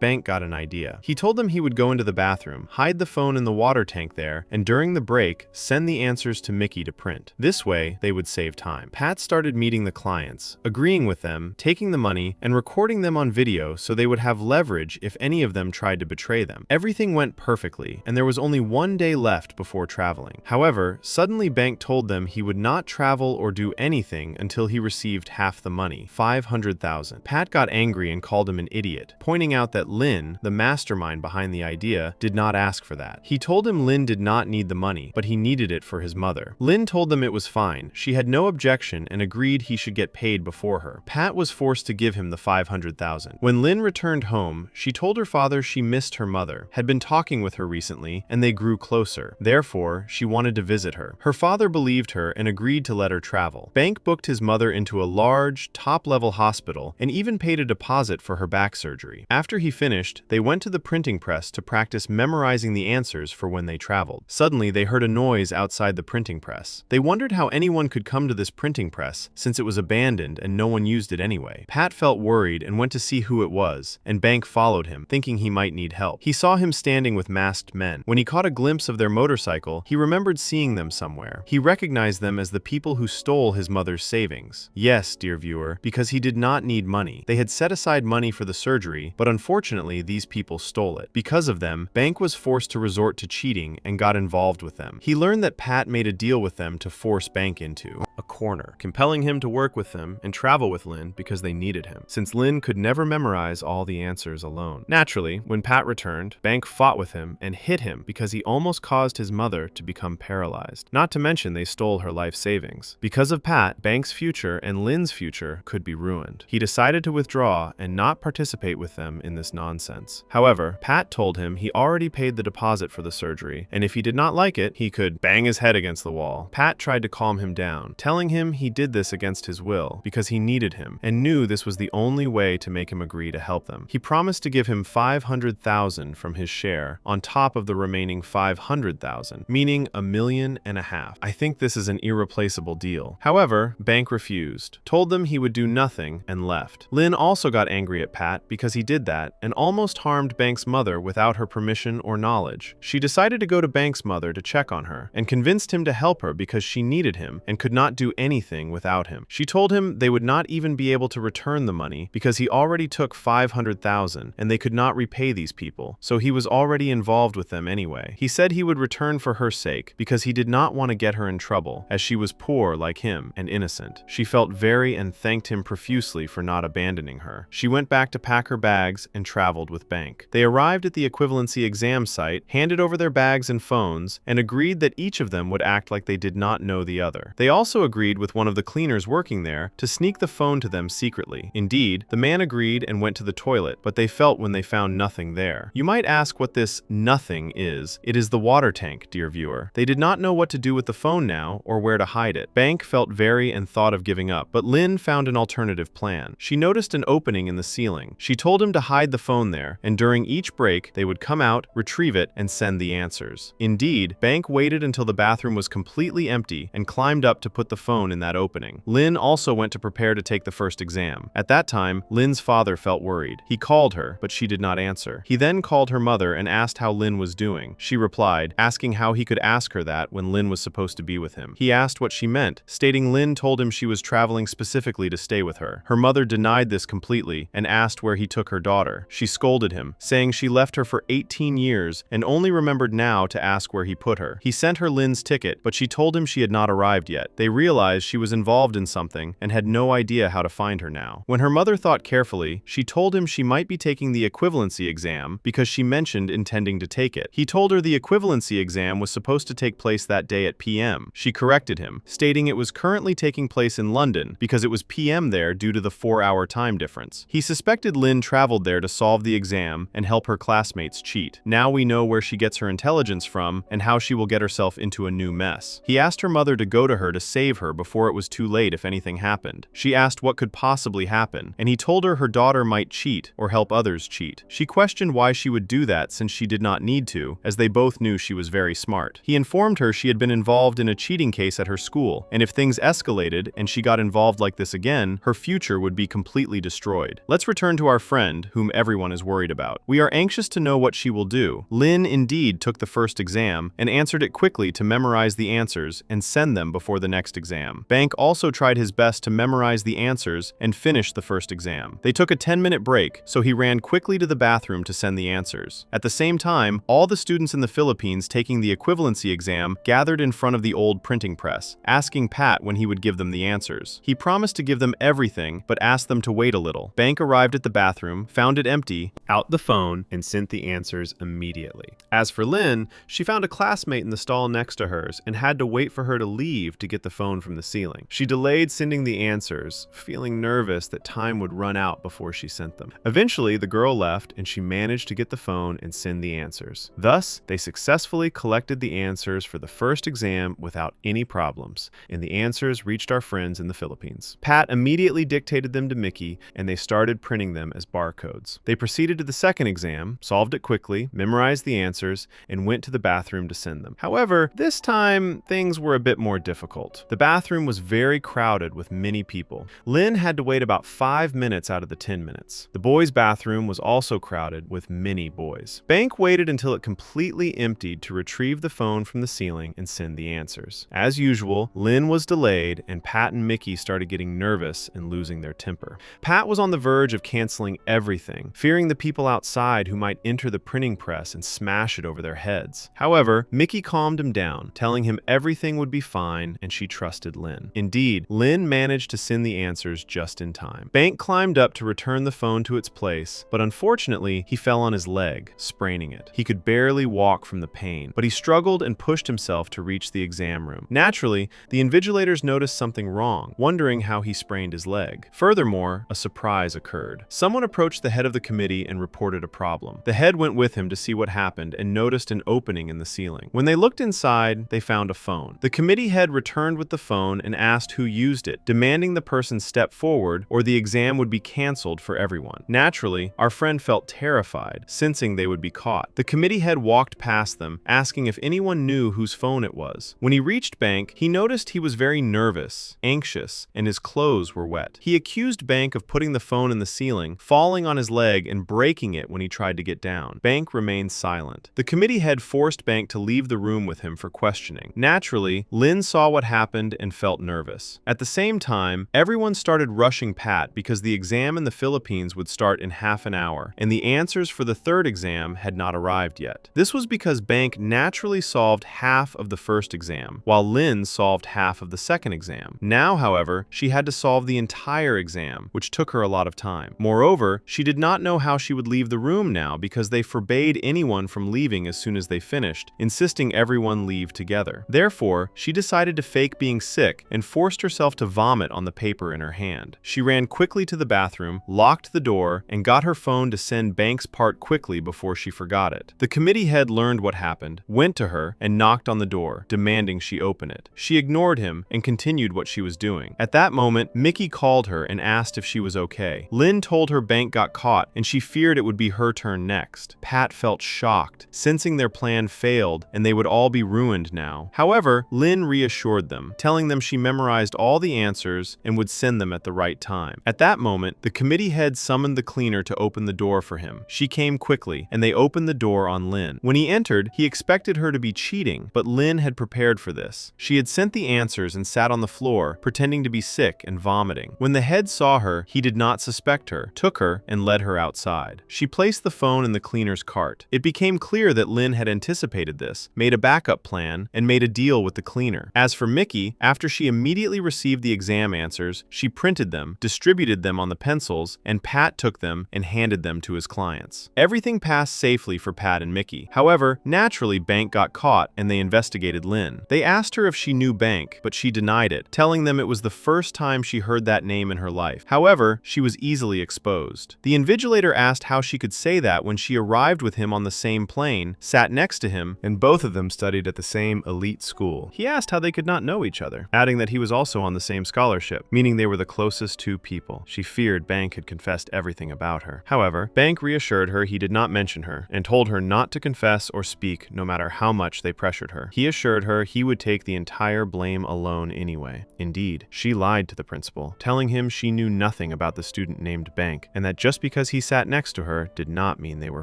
Bank got an idea. He told them he would go into the bathroom, hide the phone in the water tank there, and during the break, send the answers to Mickey to print. This way, they would save time. Pat started meeting the clients, agreeing with them, taking the money, and recording them on video so they would have leverage if any of them tried to betray them. Everything went perfectly, and there was only 1 day left before traveling. However, suddenly Bank told them he would not travel or do anything until he received half the money, 500,000. $500,000. Pat got angry and called him an idiot, pointing out that Lin, the mastermind behind the idea, did not ask for that. He told him Lin did not need the money, but he needed it for his mother. Lin told them it was fine. She had no objection and agreed he should get paid before her. Pat was forced to give him the $500,000. When Lin returned home, she told her father she missed her mother, had been talking with her recently, and they grew closer. Therefore, she wanted to visit her. Her father believed her and agreed to let her travel. Bank booked his mother into a large, top-level hospital and even paid a deposit for her back surgery. After he finished, they went to the printing press to practice memorizing the answers for when they traveled. Suddenly, they heard a noise outside the printing press. They wondered how anyone could come to this printing press since it was abandoned and no one used it anyway. Pat felt worried and went to see who it was, and Bank followed him, thinking he might need help. He saw him standing with masked men. When he caught a glimpse of their motorcycle, he remembered seeing them somewhere. He recognized them as the people who stole his mother's savings. Yes, dear viewer, because he did not need money. They had set aside money for the surgery, but unfortunately these people stole it. Because of them, Bank was forced to resort to cheating and got involved with them. He learned that Pat made a deal with them to force Bank into a corner, compelling him to work with them and travel with Lin because they needed him, since Lin could never memorize all the answers alone. Naturally, when Pat returned, Bank fought with him and hit him because he almost caused his mother to become paralyzed. Not to mention they stole her life savings. Because of Pat, Bank's future and Lin's future could be ruined. He decided to withdraw and not participate with them in this nonsense. However, Pat told him he already paid the deposit for the surgery, and if he did not like it, he could bang his head against the wall. Pat tried to calm him down, telling him he did this against his will because he needed him and knew this was the only way to make him agree to help them. He promised to give him $500,000 from his share on top of the remaining $500,000, meaning $1.5 million. I think this is an irreplaceable deal. However, Bank refused, told them he would do nothing, and left. Lin also got angry at Pat because he did that and almost harmed Bank's mother without her permission or knowledge. She decided to go to Bank's mother to check on her and convinced him to help her because she needed him and could not do anything without him. She told him they would not even be able to return the money because he already took $500,000 and they could not repay these people, so he was already involved with them anyway. He said he would return for her sake because he did not want to get her in trouble, as she was poor like him and innocent. She felt very and thanked him profusely for not abandoning her. She went back to pack her bags and traveled with Bank. They arrived at the equivalency exam site, handed over their bags and phones, and agreed that each of them would act like they did not know the other. They also agreed with one of the cleaners working there to sneak the phone to them secretly. Indeed, the man agreed and went to the toilet, but they felt when they found nothing there. You might ask what this nothing is. It is the water tank, dear viewer. They did not know what to do with the phone now or where to hide it. Bank felt very and thought of giving up, but Lin found an alternative plan. She noticed an opening in the ceiling. She told him to hide the phone there, and during each break, they would come out, retrieve it, and send the answers. Indeed, Bank waited until the bathroom was completely empty and climbed up to put the phone in that opening. Lin also went to prepare to take the first exam. At that time, Lin's father felt worried. He called her, but she did not answer. He then called her mother and asked how Lin was doing. She replied, asking how he could ask her that when Lin was supposed to be with him. He asked what she meant, stating Lin told him she was traveling specifically to stay with her. Her mother denied this completely and asked where he took her daughter. She scolded him, saying she left her for 18 years and only remembered now to ask where he put her. He sent her Lin's ticket, but she told him she had not arrived yet. They realized she was involved in something and had no idea how to find her now. When her mother thought carefully, she told him she might be taking the equivalency exam because she mentioned intending to take it. He told her the equivalency exam was supposed to take place that day at PM. She corrected him, stating it was currently taking place in London because it was PM there due to the 4-hour time difference. He suspected Lin traveled there to solve the exam and help her classmates cheat. Now we know where she gets her intelligence from and how she will get herself into a new mess. He asked her mother to go to her to save her before it was too late if anything happened. She asked what could possibly happen, and he told her her daughter might cheat or help others cheat. She questioned why she would do that since she did not need to, as they both knew she was very smart. He informed her she had been involved in a cheating case at her school, and if things escalated and she got involved like this again, her future would be completely destroyed. Let's return to our friend, whom everyone is worried about. We are anxious to know what she will do. Lin indeed took the first exam and answered it quickly to memorize the answers and send them before the next next exam. Bank also tried his best to memorize the answers and finish the first exam. They took a 10-minute break, so he ran quickly to the bathroom to send the answers. At the same time, all the students in the Philippines taking the equivalency exam gathered in front of the old printing press, asking Pat when he would give them the answers. He promised to give them everything, but asked them to wait a little. Bank arrived at the bathroom, found it empty, out the phone, and sent the answers immediately. As for Lynn, she found a classmate in the stall next to hers and had to wait for her to leave to get the phone from the ceiling. She delayed sending the answers, feeling nervous that time would run out before she sent them. Eventually, the girl left and she managed to get the phone and send the answers. Thus, they successfully collected the answers for the first exam without any problems, and the answers reached our friends in the Philippines. Pat immediately dictated them to Mickey, and they started printing them as barcodes. They proceeded to the second exam, solved it quickly, memorized the answers, and went to the bathroom to send them. However, this time, things were a bit more difficult. The bathroom was very crowded with many people. Lynn had to wait about 5 minutes out of the 10 minutes. The boys' bathroom was also crowded with many boys. Bank waited until it completely emptied to retrieve the phone from the ceiling and send the answers. As usual, Lynn was delayed, and Pat and Mickey started getting nervous and losing their temper. Pat was on the verge of canceling everything, fearing the people outside who might enter the printing press and smash it over their heads. However, Mickey calmed him down, telling him everything would be fine, and she trusted Lynn. Indeed, Lynn managed to send the answers just in time. Bank climbed up to return the phone to its place, but unfortunately, he fell on his leg, spraining it. He could barely walk from the pain, but he struggled and pushed himself to reach the exam room. Naturally, the invigilators noticed something wrong, wondering how he sprained his leg. Furthermore, a surprise occurred. Someone approached the head of the committee and reported a problem. The head went with him to see what happened and noticed an opening in the ceiling. When they looked inside, they found a phone. The committee head returned with the phone and asked who used it, demanding the person step forward or the exam would be canceled for everyone. Naturally, our friend felt terrified, sensing they would be caught. The committee head walked past them, asking if anyone knew whose phone it was. When he reached Bank, he noticed he was very nervous, anxious, and his clothes were wet. He accused Bank of putting the phone in the ceiling, falling on his leg, and breaking it when he tried to get down. Bank remained silent. The committee head forced Bank to leave the room with him for questioning. Naturally, Lynn saw what happened and felt nervous. At the same time, everyone started rushing Pat because the exam in the Philippines would start in half an hour, and the answers for the third exam had not arrived yet. This was because Bank naturally solved half of the first exam, while Lynn solved half of the second exam. Now, however, she had to solve the entire exam, which took her a lot of time. Moreover, she did not know how she would leave the room now because they forbade anyone from leaving as soon as they finished, insisting everyone leave together. Therefore, she decided to fake being sick and forced herself to vomit on the paper in her hand. She ran quickly to the bathroom, locked the door, and got her phone to send Bank's part quickly before she forgot it. The committee head learned what happened, went to her, and knocked on the door, demanding she open it. She ignored him and continued what she was doing. At that moment, Mickey called her and asked if she was okay. Lynn told her Bank got caught, and she feared it would be her turn next. Pat felt shocked, sensing their plan failed and they would all be ruined now. However, Lynn reassured them, telling them she memorized all the answers and would send them at the right time. At that moment, the committee head summoned the cleaner to open the door for him. She came quickly, and they opened the door on Lynn. When he entered, he expected her to be cheating, but Lynn had prepared for this. She had sent the answers and sat on the floor, pretending to be sick and vomiting. When the head saw her, he did not suspect her, took her, and led her outside. She placed the phone in the cleaner's cart. It became clear that Lynn had anticipated this, made a backup plan, and made a deal with the cleaner. As for Mickey, after she immediately received the exam answers, she printed them, distributed them on the pencils, and Pat took them and handed them to his clients. Everything passed safely for Pat and Mickey. However, naturally, Bank got caught and they investigated Lynn. They asked her if she knew Bank, but she denied it, telling them it was the first time she heard that name in her life. However, she was easily exposed. The invigilator asked how she could say that when she arrived with him on the same plane, sat next to him, and both of them studied at the same elite school. He asked how they could not know each other, adding that he was also on the same scholarship, meaning they were the closest two people. She feared Bank had confessed everything about her. However, Bank reassured her he did not mention her, and told her not to confess or speak no matter how much they pressured her. He assured her he would take the entire blame alone anyway. Indeed, she lied to the principal, telling him she knew nothing about the student named Bank, and that just because he sat next to her did not mean they were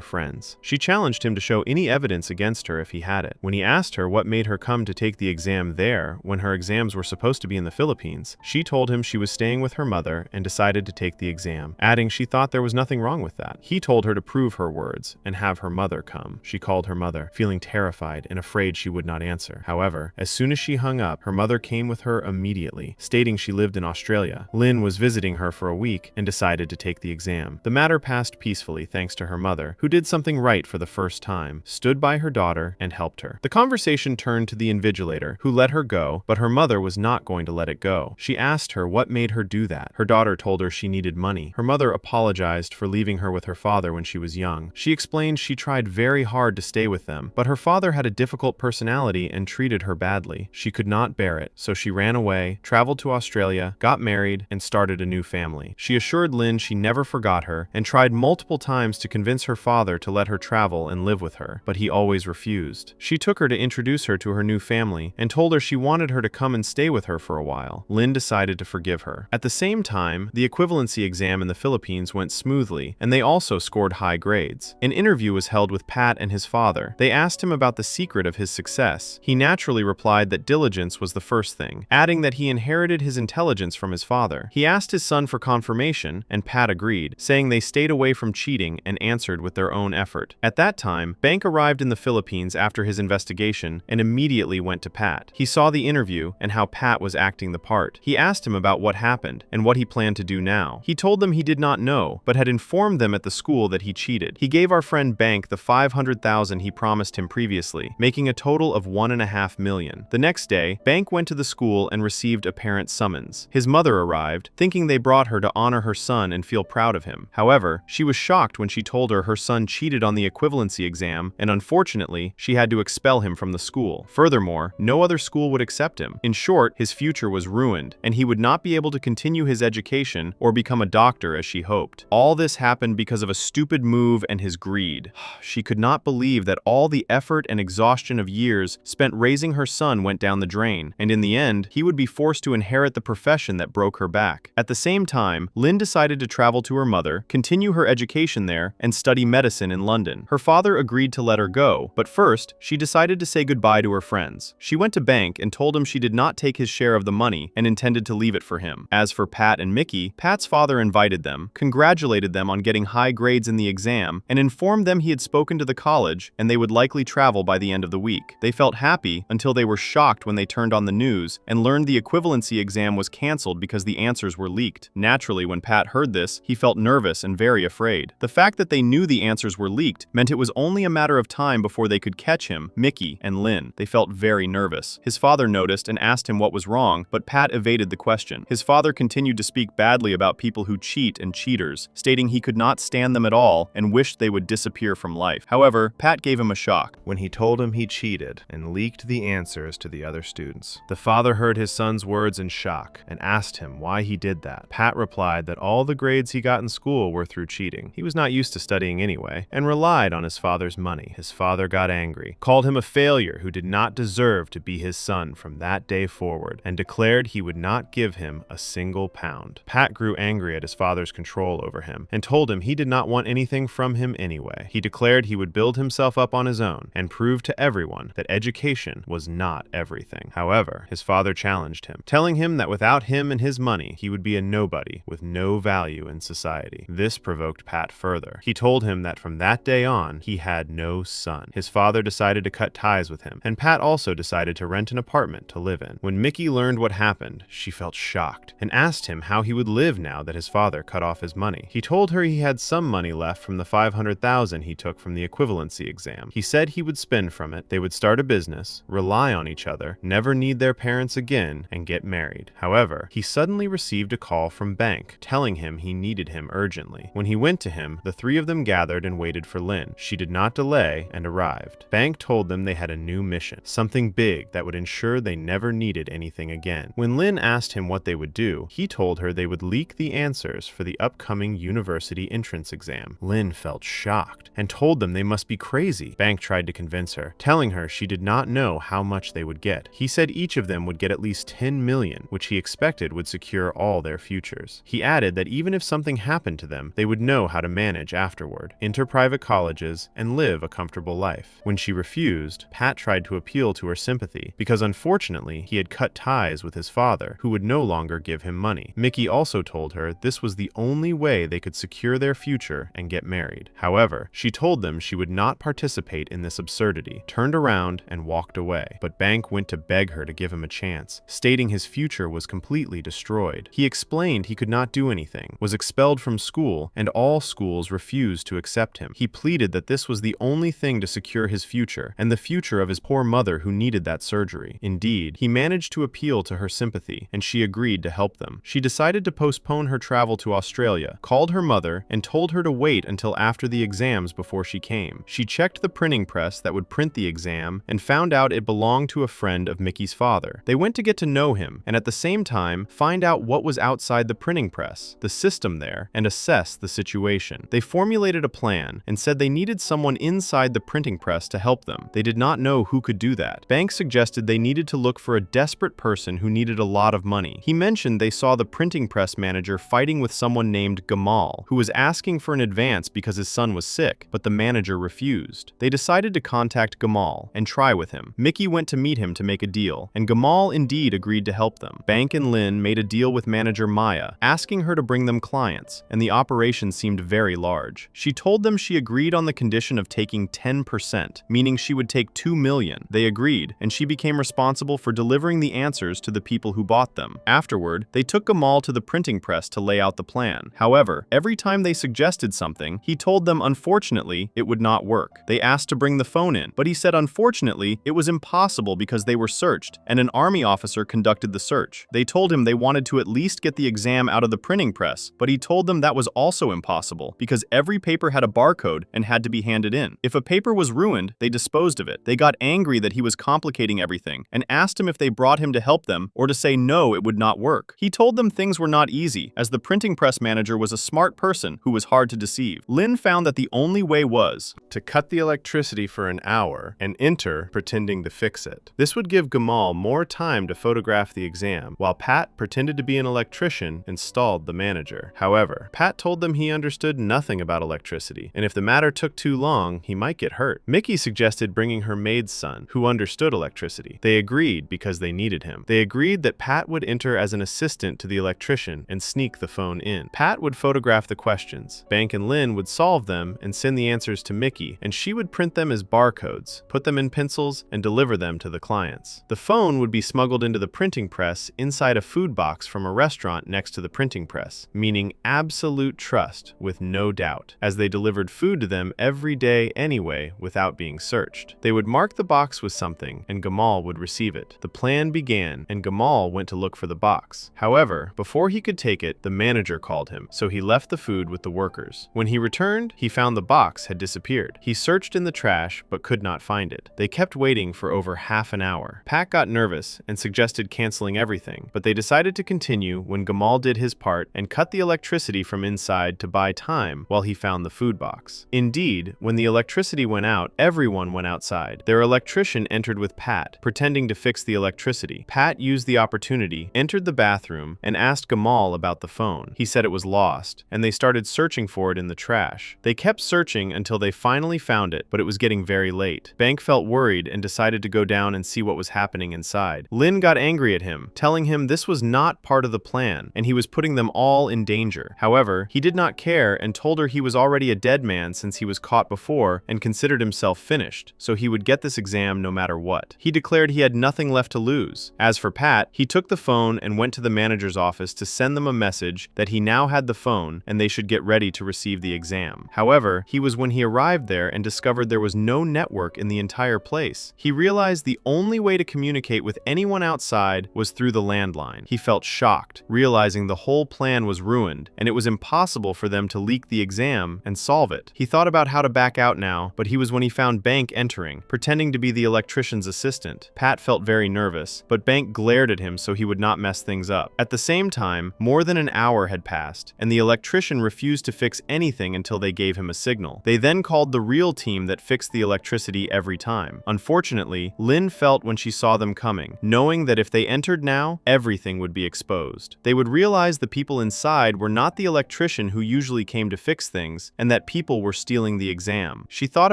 friends. She challenged him to show any evidence against her if he had it. When he asked her what made her come to take the exam there when her exams were supposed to be in the Philippines, she told him she was staying with her mother and decided to take the exam, adding she thought there was nothing wrong with that. He told her to prove her words and have her mother come. She called her mother, feeling terrified and afraid she would not answer. However, as soon as she hung up, her mother came with her immediately, stating she lived in Australia. Lynn was visiting her for a week and decided to take the exam. The matter passed peacefully thanks to her mother, who did something right for the first time, stood by her daughter, and helped her. The conversation turned to the invigilator, who let her go, but her mother was not going to let it go. She asked her what made her do that. Her daughter told her she needed money. Her mother apologized for leaving her with her father when she was young. She explained she tried very hard to stay with them, but her father had a difficult personality and treated her badly. She could not bear it, so she ran away, traveled to Australia, got married, and started a new family. She assured Lynn she never forgot her and tried multiple times to convince her father to let her travel and live with her, but he always refused. She took her to introduce her to her new family and told her she wanted her to come and stay with her for a while. Lynn decided to forgive her. At the same time, the equivalency exam in the Philippines went smoothly, and they also scored high grades. An interview was held with Pat and his father. They asked him about the secret of his success. He naturally replied that diligence was the first thing, adding that he inherited his intelligence from his father. He asked his son for confirmation, and Pat agreed, saying they stayed away from cheating and answered with their own effort. At that time, Bank arrived in the Philippines after his investigation and immediately went to Pat. He saw the interview and how Pat was acting the part. He asked him about what happened and what he planned to do now. He told them he did not know, but had informed them at the school that he cheated. He gave our friend Bank the $500,000 he promised him previously, making a total of $1.5 million. The next day, Bank went to the school and received a parent summons. His mother arrived, thinking they brought her to honor her son and feel proud of him. However, she was shocked when she told her son cheated on the equivalency exam, and unfortunately, she had to expel him from the school. Furthermore, no other school would accept him. In short, his future was ruined, and he would not be able to continue his education or become a doctor as she hoped. All this happened because of a stupid move and his greed. She could not believe that all the effort and exhaustion of years spent raising her son went down the drain, and in the end, he would be forced to inherit the profession that broke her back. At the same time, Lynn decided to travel to her mother, continue her education there, and study medicine in London. Her father agreed to let her go, but first, she decided to say goodbye to her friends. She went to Bank and told him she did not take his share of the money and intended to leave it for him. As for Pat and Mickey, Pat's father invited them, congratulated them on getting high grades in the exam, and informed them he had spoken to the college and they would likely travel by the end of the week. They felt happy until they were shocked when they turned on the news and learned the equivalency exam was canceled because the answers were leaked. Naturally, when Pat heard this, he felt nervous and very afraid. The fact that they knew the answers were leaked meant it was only a matter of time before they could catch him, Mickey, and Lynn. They felt very nervous. His father noticed and asked him what was wrong, but Pat evaded the question. His father continued to speak badly about people who cheat and cheaters, stating he could not stand them at all and wished they would disappear from life. However, Pat gave him a shock when he told him he cheated and leaked the answers to the other students. The father heard his son's words in shock and asked him why he did that. Pat replied that all the grades he got in school were through cheating. He was not used to studying anyway and relied on his father's money. His father got angry, called him a failure who did not deserve to be his son from that day forward, and declared he would not give him a single pound. Pat grew angry at his father's control over him and told him he did not want anything from him anyway. He declared he would build himself up on his own and prove to everyone that education was not everything. However, his father challenged him, telling him that without him and his money, he would be a nobody with no value in society. This provoked Pat further. He told him that from that day on, he had no son. His father decided to cut ties with him, and Pat also decided to rent an apartment to live in. When Mickey learned what happened, she felt shocked and asked him how he would live now that his father cut off his money. He told her he had some money left from the $500,000 he took from the equivalency exam. He said he would spend from it, they would start a business, rely on each other, never need their parents again, and get married. However, he suddenly received a call from Bank, telling him he needed him urgently. When he went to him, the three of them gathered and waited for Lynn. She did not delay and arrived. Bank told them they had a new mission, something big that would ensure they never needed anything again. When Lynn asked him what they would do, he told her they would leak the answers for the upcoming university entrance exam. Lynn felt shocked and told them they must be crazy. Bank tried to convince her, telling her she did not know how much they would get. He said each of them would get at least 10 million, which he expected would secure all their futures. He added that even if something happened to them, they would know how to manage afterward, enter private colleges, and live a comfortable life. When she refused, Pat tried to appeal to her sympathy, because unfortunately, Unfortunately, he had cut ties with his father, who would no longer give him money. Mickey also told her this was the only way they could secure their future and get married. However, she told them she would not participate in this absurdity, turned around and walked away. But Bank went to beg her to give him a chance, stating his future was completely destroyed. He explained he could not do anything, was expelled from school, and all schools refused to accept him. He pleaded that this was the only thing to secure his future, and the future of his poor mother who needed that surgery. Indeed, he managed to appeal to her sympathy, and she agreed to help them. She decided to postpone her travel to Australia, called her mother, and told her to wait until after the exams before she came. She checked the printing press that would print the exam and found out it belonged to a friend of Mickey's father. They went to get to know him, and at the same time, find out what was outside the printing press, the system there, and assess the situation. They formulated a plan and said they needed someone inside the printing press to help them. They did not know who could do that. Bank suggested they needed to look for a desperate person who needed a lot of money. He mentioned they saw the printing press manager fighting with someone named Gamal, who was asking for an advance because his son was sick, but the manager refused. They decided to contact Gamal and try with him. Mickey went to meet him to make a deal, and Gamal indeed agreed to help them. Bank and Lynn made a deal with manager Maya, asking her to bring them clients, and the operation seemed very large. She told them she agreed on the condition of taking 10%, meaning she would take $2 million. They agreed, and she became responsible for delivering the answers to the people who bought them. Afterward, they took Gamal to the printing press to lay out the plan. However, every time they suggested something, he told them unfortunately it would not work. They asked to bring the phone in, but he said unfortunately it was impossible because they were searched, and an army officer conducted the search. They told him they wanted to at least get the exam out of the printing press, but he told them that was also impossible because every paper had a barcode and had to be handed in. If a paper was ruined, they disposed of it. They got angry that he was complicating everything and asked him if they brought him to help them or to say no, it would not work. He told them things were not easy, as the printing press manager was a smart person who was hard to deceive. Lynn found that the only way was to cut the electricity for an hour and enter pretending to fix it. This would give Gamal more time to photograph the exam, while Pat pretended to be an electrician and stalled the manager. However, Pat told them he understood nothing about electricity, and if the matter took too long, he might get hurt. Mickey suggested bringing her maid's son, who understood electricity. They agreed because they needed him. They agreed that Pat would enter as an assistant to the electrician and sneak the phone in. Pat would photograph the questions. Bank and Lynn would solve them and send the answers to Mickey, and she would print them as barcodes, put them in pencils, and deliver them to the clients. The phone would be smuggled into the printing press inside a food box from a restaurant next to the printing press, meaning absolute trust with no doubt, as they delivered food to them every day anyway without being searched. They would mark the box with something, and Gamal would receive it. The plan began, and Gamal went to look for the box. However, before he could take it, the manager called him, so he left the food with the workers. When he returned, he found the box had disappeared. He searched in the trash, but could not find it. They kept waiting for over half an hour. Pat got nervous and suggested canceling everything, but they decided to continue when Gamal did his part and cut the electricity from inside to buy time while he found the food box. Indeed, when the electricity went out, everyone went outside. Their electrician entered with Pat, pretending to fix the electricity. Pat used the opportunity, entered the bathroom, and asked Gamal about the phone. He said it was lost, and they started searching for it in the trash. They kept searching until they finally found it, but it was getting very late. Bank felt worried and decided to go down and see what was happening inside. Lynn got angry at him, telling him this was not part of the plan, and he was putting them all in danger. However, he did not care and told her he was already a dead man since he was caught before and considered himself finished, so he would get this exam no matter what. He declared he had nothing left to lose. As for Pat, he took the phone and went to the manager's office to send them a message that he now had the phone and they should get ready to receive the exam. However, he was when he arrived there and discovered there was no network in the entire place. He realized the only way to communicate with anyone outside was through the landline. He felt shocked, realizing the whole plan was ruined and it was impossible for them to leak the exam and solve it. He thought about how to back out now, but he was when he found Bank entering, pretending to be the electrician's assistant. Pat felt very nervous, but Bank glared at him so he would not mess things up. At the same time, more than an hour had passed, and the electrician refused to fix anything until they gave him a signal. They then called the real team that fixed the electricity every time. Unfortunately, Lynn felt when she saw them coming, knowing that if they entered now, everything would be exposed. They would realize the people inside were not the electrician who usually came to fix things, and that people were stealing the exam. She thought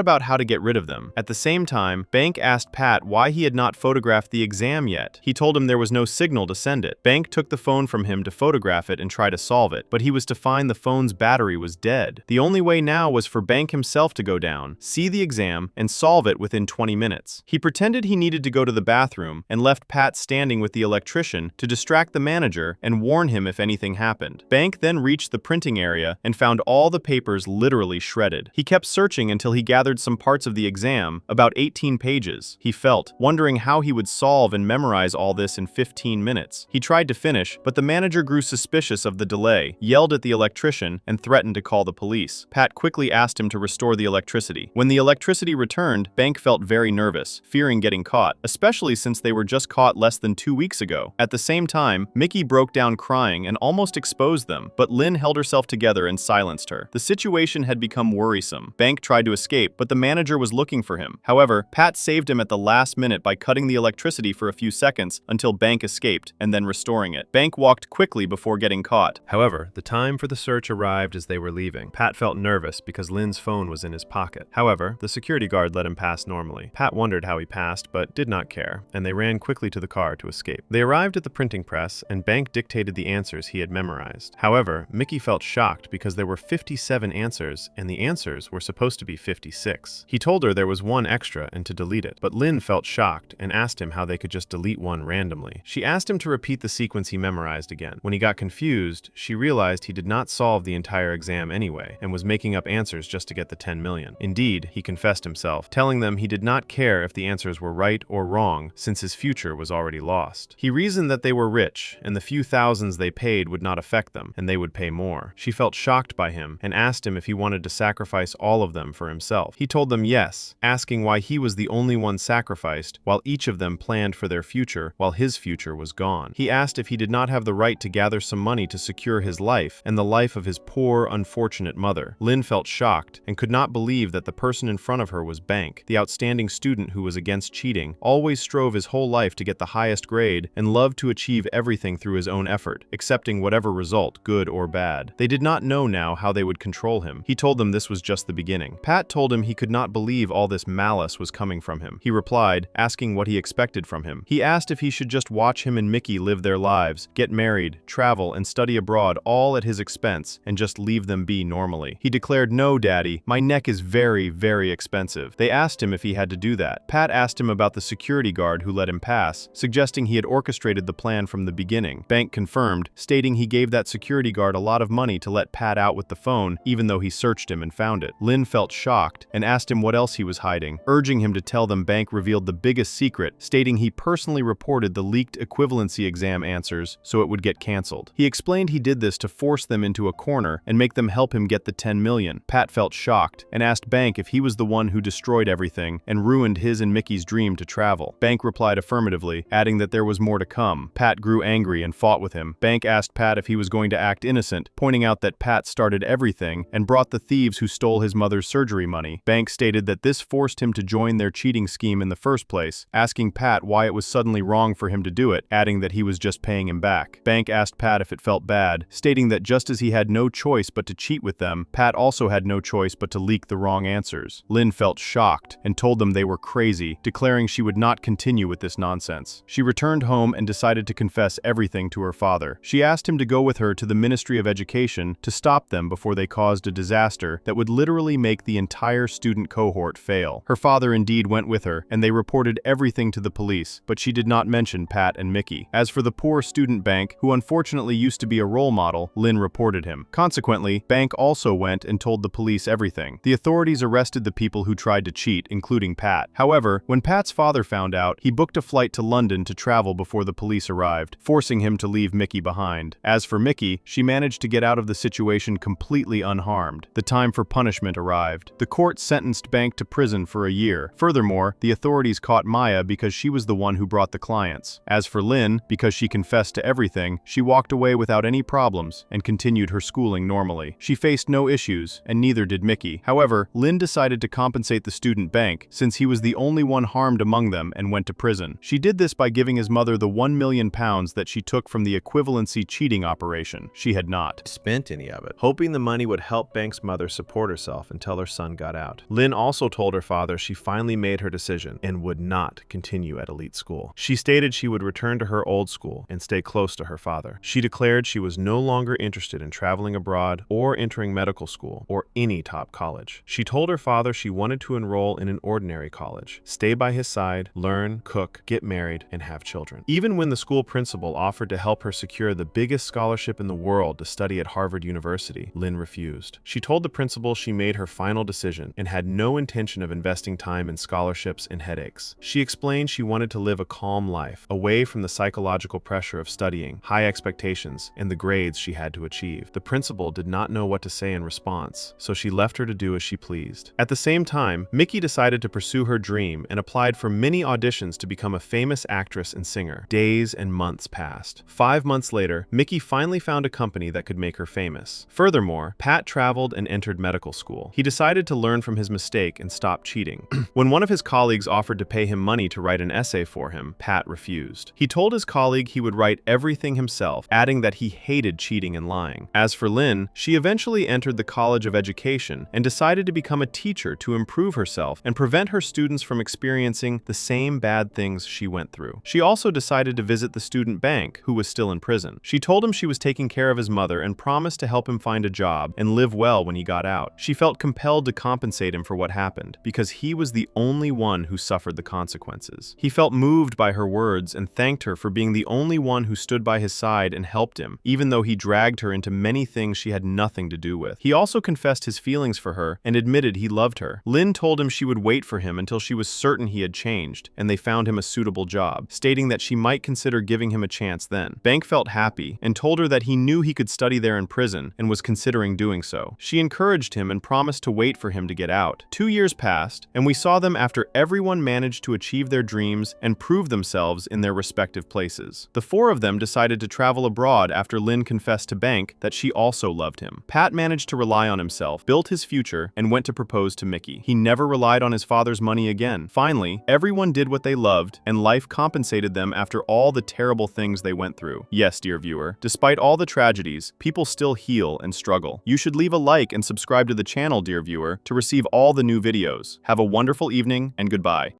about how to get rid of them. At the same time, Bank asked Pat why he had not photographed the exam yet. He told him there was no signal to send it. Bank took the phone from him to photograph it and try to solve it, but he was to find the phone's battery was dead. The only way now was for Bank himself to go down, see the exam, and solve it within 20 minutes. He pretended he needed to go to the bathroom and left Pat standing with the electrician to distract the manager and warn him if anything happened. Bank then reached the printing area and found all the papers literally shredded. He kept searching until he gathered some parts of the exam, about 18 pages. He felt, wondering how he would solve and memorize all this in 15 minutes. He tried to finish, but the manager grew suspicious of the delay, yelled at the electrician, and threatened to call the police. Pat quickly asked him to restore the electricity. When the electricity returned, Bank felt very nervous, fearing getting caught, especially since they were just caught less than 2 weeks ago. At the same time, Mickey broke down crying and almost exposed them, but Lynn held herself together and silenced her. The situation had become worrisome. Bank tried to escape, but the manager was looking for him. However, Pat saved him at the last minute by cutting the electricity for a few seconds until Bank escaped and then restoring it. Bank walked quickly before getting caught. However, the time for the search arrived as they were leaving. Pat felt nervous because Lynn's phone was in his pocket. However, the security guard let him pass normally. Pat wondered how he passed, but did not care, and they ran quickly to the car to escape. They arrived at the printing press, and Bank dictated the answers he had memorized. However, Mickey felt shocked because there were 57 answers, and the answers were supposed to be 56. He told her there was one extra and to delete it, but Lynn felt shocked and asked him how they could just delete one randomly. She asked him to repeat the sequence he memorized again. When he got confused, she realized he did not solve the entire exam anyway, and was making up answers just to get the 10 million. Indeed, he confessed himself, telling them he did not care if the answers were right or wrong, since his future was already lost. He reasoned that they were rich, and the few thousands they paid would not affect them, and they would pay more. She felt shocked by him, and asked him if he wanted to sacrifice all of them for himself. He told them yes, asking why he was the only one sacrificed, while each of them planned for their future, while his future was gone. He asked if he did not have the right to gather some money to secure his life, and the life of his poor, unfortunate mother. Lynn felt shocked, and could not believe that the person in front of her was Bank, the outstanding student who was against cheating, always strove his whole life to get the highest grade, and loved to achieve everything through his own effort, accepting whatever result, good or bad. They did not know now how they would control him. He told them this was just the beginning. Pat told him he could not believe all this malice was coming from him. He replied, asking what he expected from him. He asked if he should just watch him and Mickey live their lives, get married, travel, and study abroad all at his expense, and just leave them be normally. He declared, "No, Daddy, my neck is very, very expensive." They asked him if he had to do that. Pat asked him about the security guard who let him pass, suggesting he had orchestrated the plan from the beginning. Bank confirmed, stating he gave that security guard a lot of money to let Pat out with the phone, even though he searched him and found it. Lynn felt shocked and asked him what else he was hiding, urging him to tell them. Bank revealed the biggest secret, stating he personally reported the leaked equivalency exam answers so it would get cancelled. He explained he did this to force them into a corner and make them help him get the 10 million. Pat felt shocked and asked Bank if he was the one who destroyed everything and ruined his and Mickey's dream to travel. Bank replied affirmatively, adding that there was more to come. Pat grew angry and fought with him. Bank asked Pat if he was going to act innocent, pointing out that Pat started everything and brought the thieves who stole his mother's surgery money. Bank stated that this forced him to join their cheating scheme in the first place, asking Pat why it was suddenly wrong for him to do it, adding that he was just paying him back. Bank asked Pat if it felt bad, stating that just as he had no choice but to cheat with them, Pat also had no choice but to leak the wrong answers. Lynn felt shocked and told them they were crazy, declaring she would not continue with this nonsense. She returned home and decided to confess everything to her father. She asked him to go with her to the Ministry of Education to stop them before they caused a disaster that would literally make the entire student cohort fail. Her father indeed went with her, and they reported everything to the police, but she did not mention Pat and Mickey. As for the poor student Bank, who unfortunately used to be a role model, Lynn reported him. Consequently, Bank also went and told the police everything. The authorities arrested the people who tried to cheat, including Pat. However, when Pat's father found out, he booked a flight to London to travel before the police arrived, forcing him to leave Mickey behind. As for Mickey, she managed to get out of the situation completely unharmed. The time for punishment arrived. The court sentenced Bank to prison for a year. Furthermore, the authorities caught Maya because she was the one who brought the clients. As for Lynn, because she confessed to everything, she walked away without any problems and continued her schooling normally. She faced no issues, and neither did Mickey. However, Lynn decided to compensate the student Bank, since he was the only one harmed among them, and went to prison. She did this by giving his mother the £1 million that she took from the equivalency cheating operation. She had not spent any of it, hoping the money would help Bank's mother support herself until her son got out. Lynn also told her father she finally made her decision and would not continue at elite school. She stated she would return to her old school and stay close to her father. She declared she was no longer interested in traveling abroad or entering medical school or any top college. She told her father she wanted to enroll in an ordinary college, stay by his side, learn, cook, get married, and have children. Even when the school principal offered to help her secure the biggest scholarship in the world to study at Harvard University, Lynn refused. She told the principal she made her final decision and had no intention of investing time in scholarships and headaches. She explained she wanted to live a calm life, away from the psychological pressure of studying, high expectations, and the grades she had to achieve. The principal did not know what to say in response, so she left her to do as she pleased. At the same time, Mickey decided to pursue her dream and applied for many auditions to become a famous actress and singer. Days and months passed. 5 months later, Mickey finally found a company that could make her famous. Furthermore, Pat traveled and entered medical school. He decided to learn from his mistake and stop cheating. When one of his colleagues offered to pay him money to write an essay for him, Pat refused. He told his colleague he would write everything himself, adding that he hated cheating and lying. As for Lynn, she eventually entered the College of Education and decided to become a teacher to improve herself and prevent her students from experiencing the same bad things she went through. She also decided to visit the student bank, who was still in prison. She told him she was taking care of his mother and promised to help him find a job and live well when he got out. She felt compelled to compensate him for what happened, because he was the only one who suffered the consequences. He felt moved by her words and thanked her for being the only one who stood by his side and helped him, even though he dragged her into many things she had nothing to do with. He also confessed his feelings for her and admitted he loved her. Lynn told him she would wait for him until she was certain he had changed and they found him a suitable job, stating that she might consider giving him a chance then. Bank felt happy and told her that he knew he could study there in prison and was considering doing so. She encouraged him and promised to wait for him to get out. 2 years passed, and we saw them after everyone managed to achieve their dreams and prove themselves in their respective places. The 4 of them decided to travel abroad after Lynn confessed to Bank that she also loved him. Pat managed to rely on himself, built his future, and went to propose to Mickey. He never relied on his father's money again. Finally, everyone did what they loved, and life compensated them after all the terrible things they went through. Yes, dear viewer, despite all the tragedies, people still heal and struggle. You should leave a like and subscribe to the channel, dear viewer, to receive all the new videos. Have a wonderful evening, and goodbye.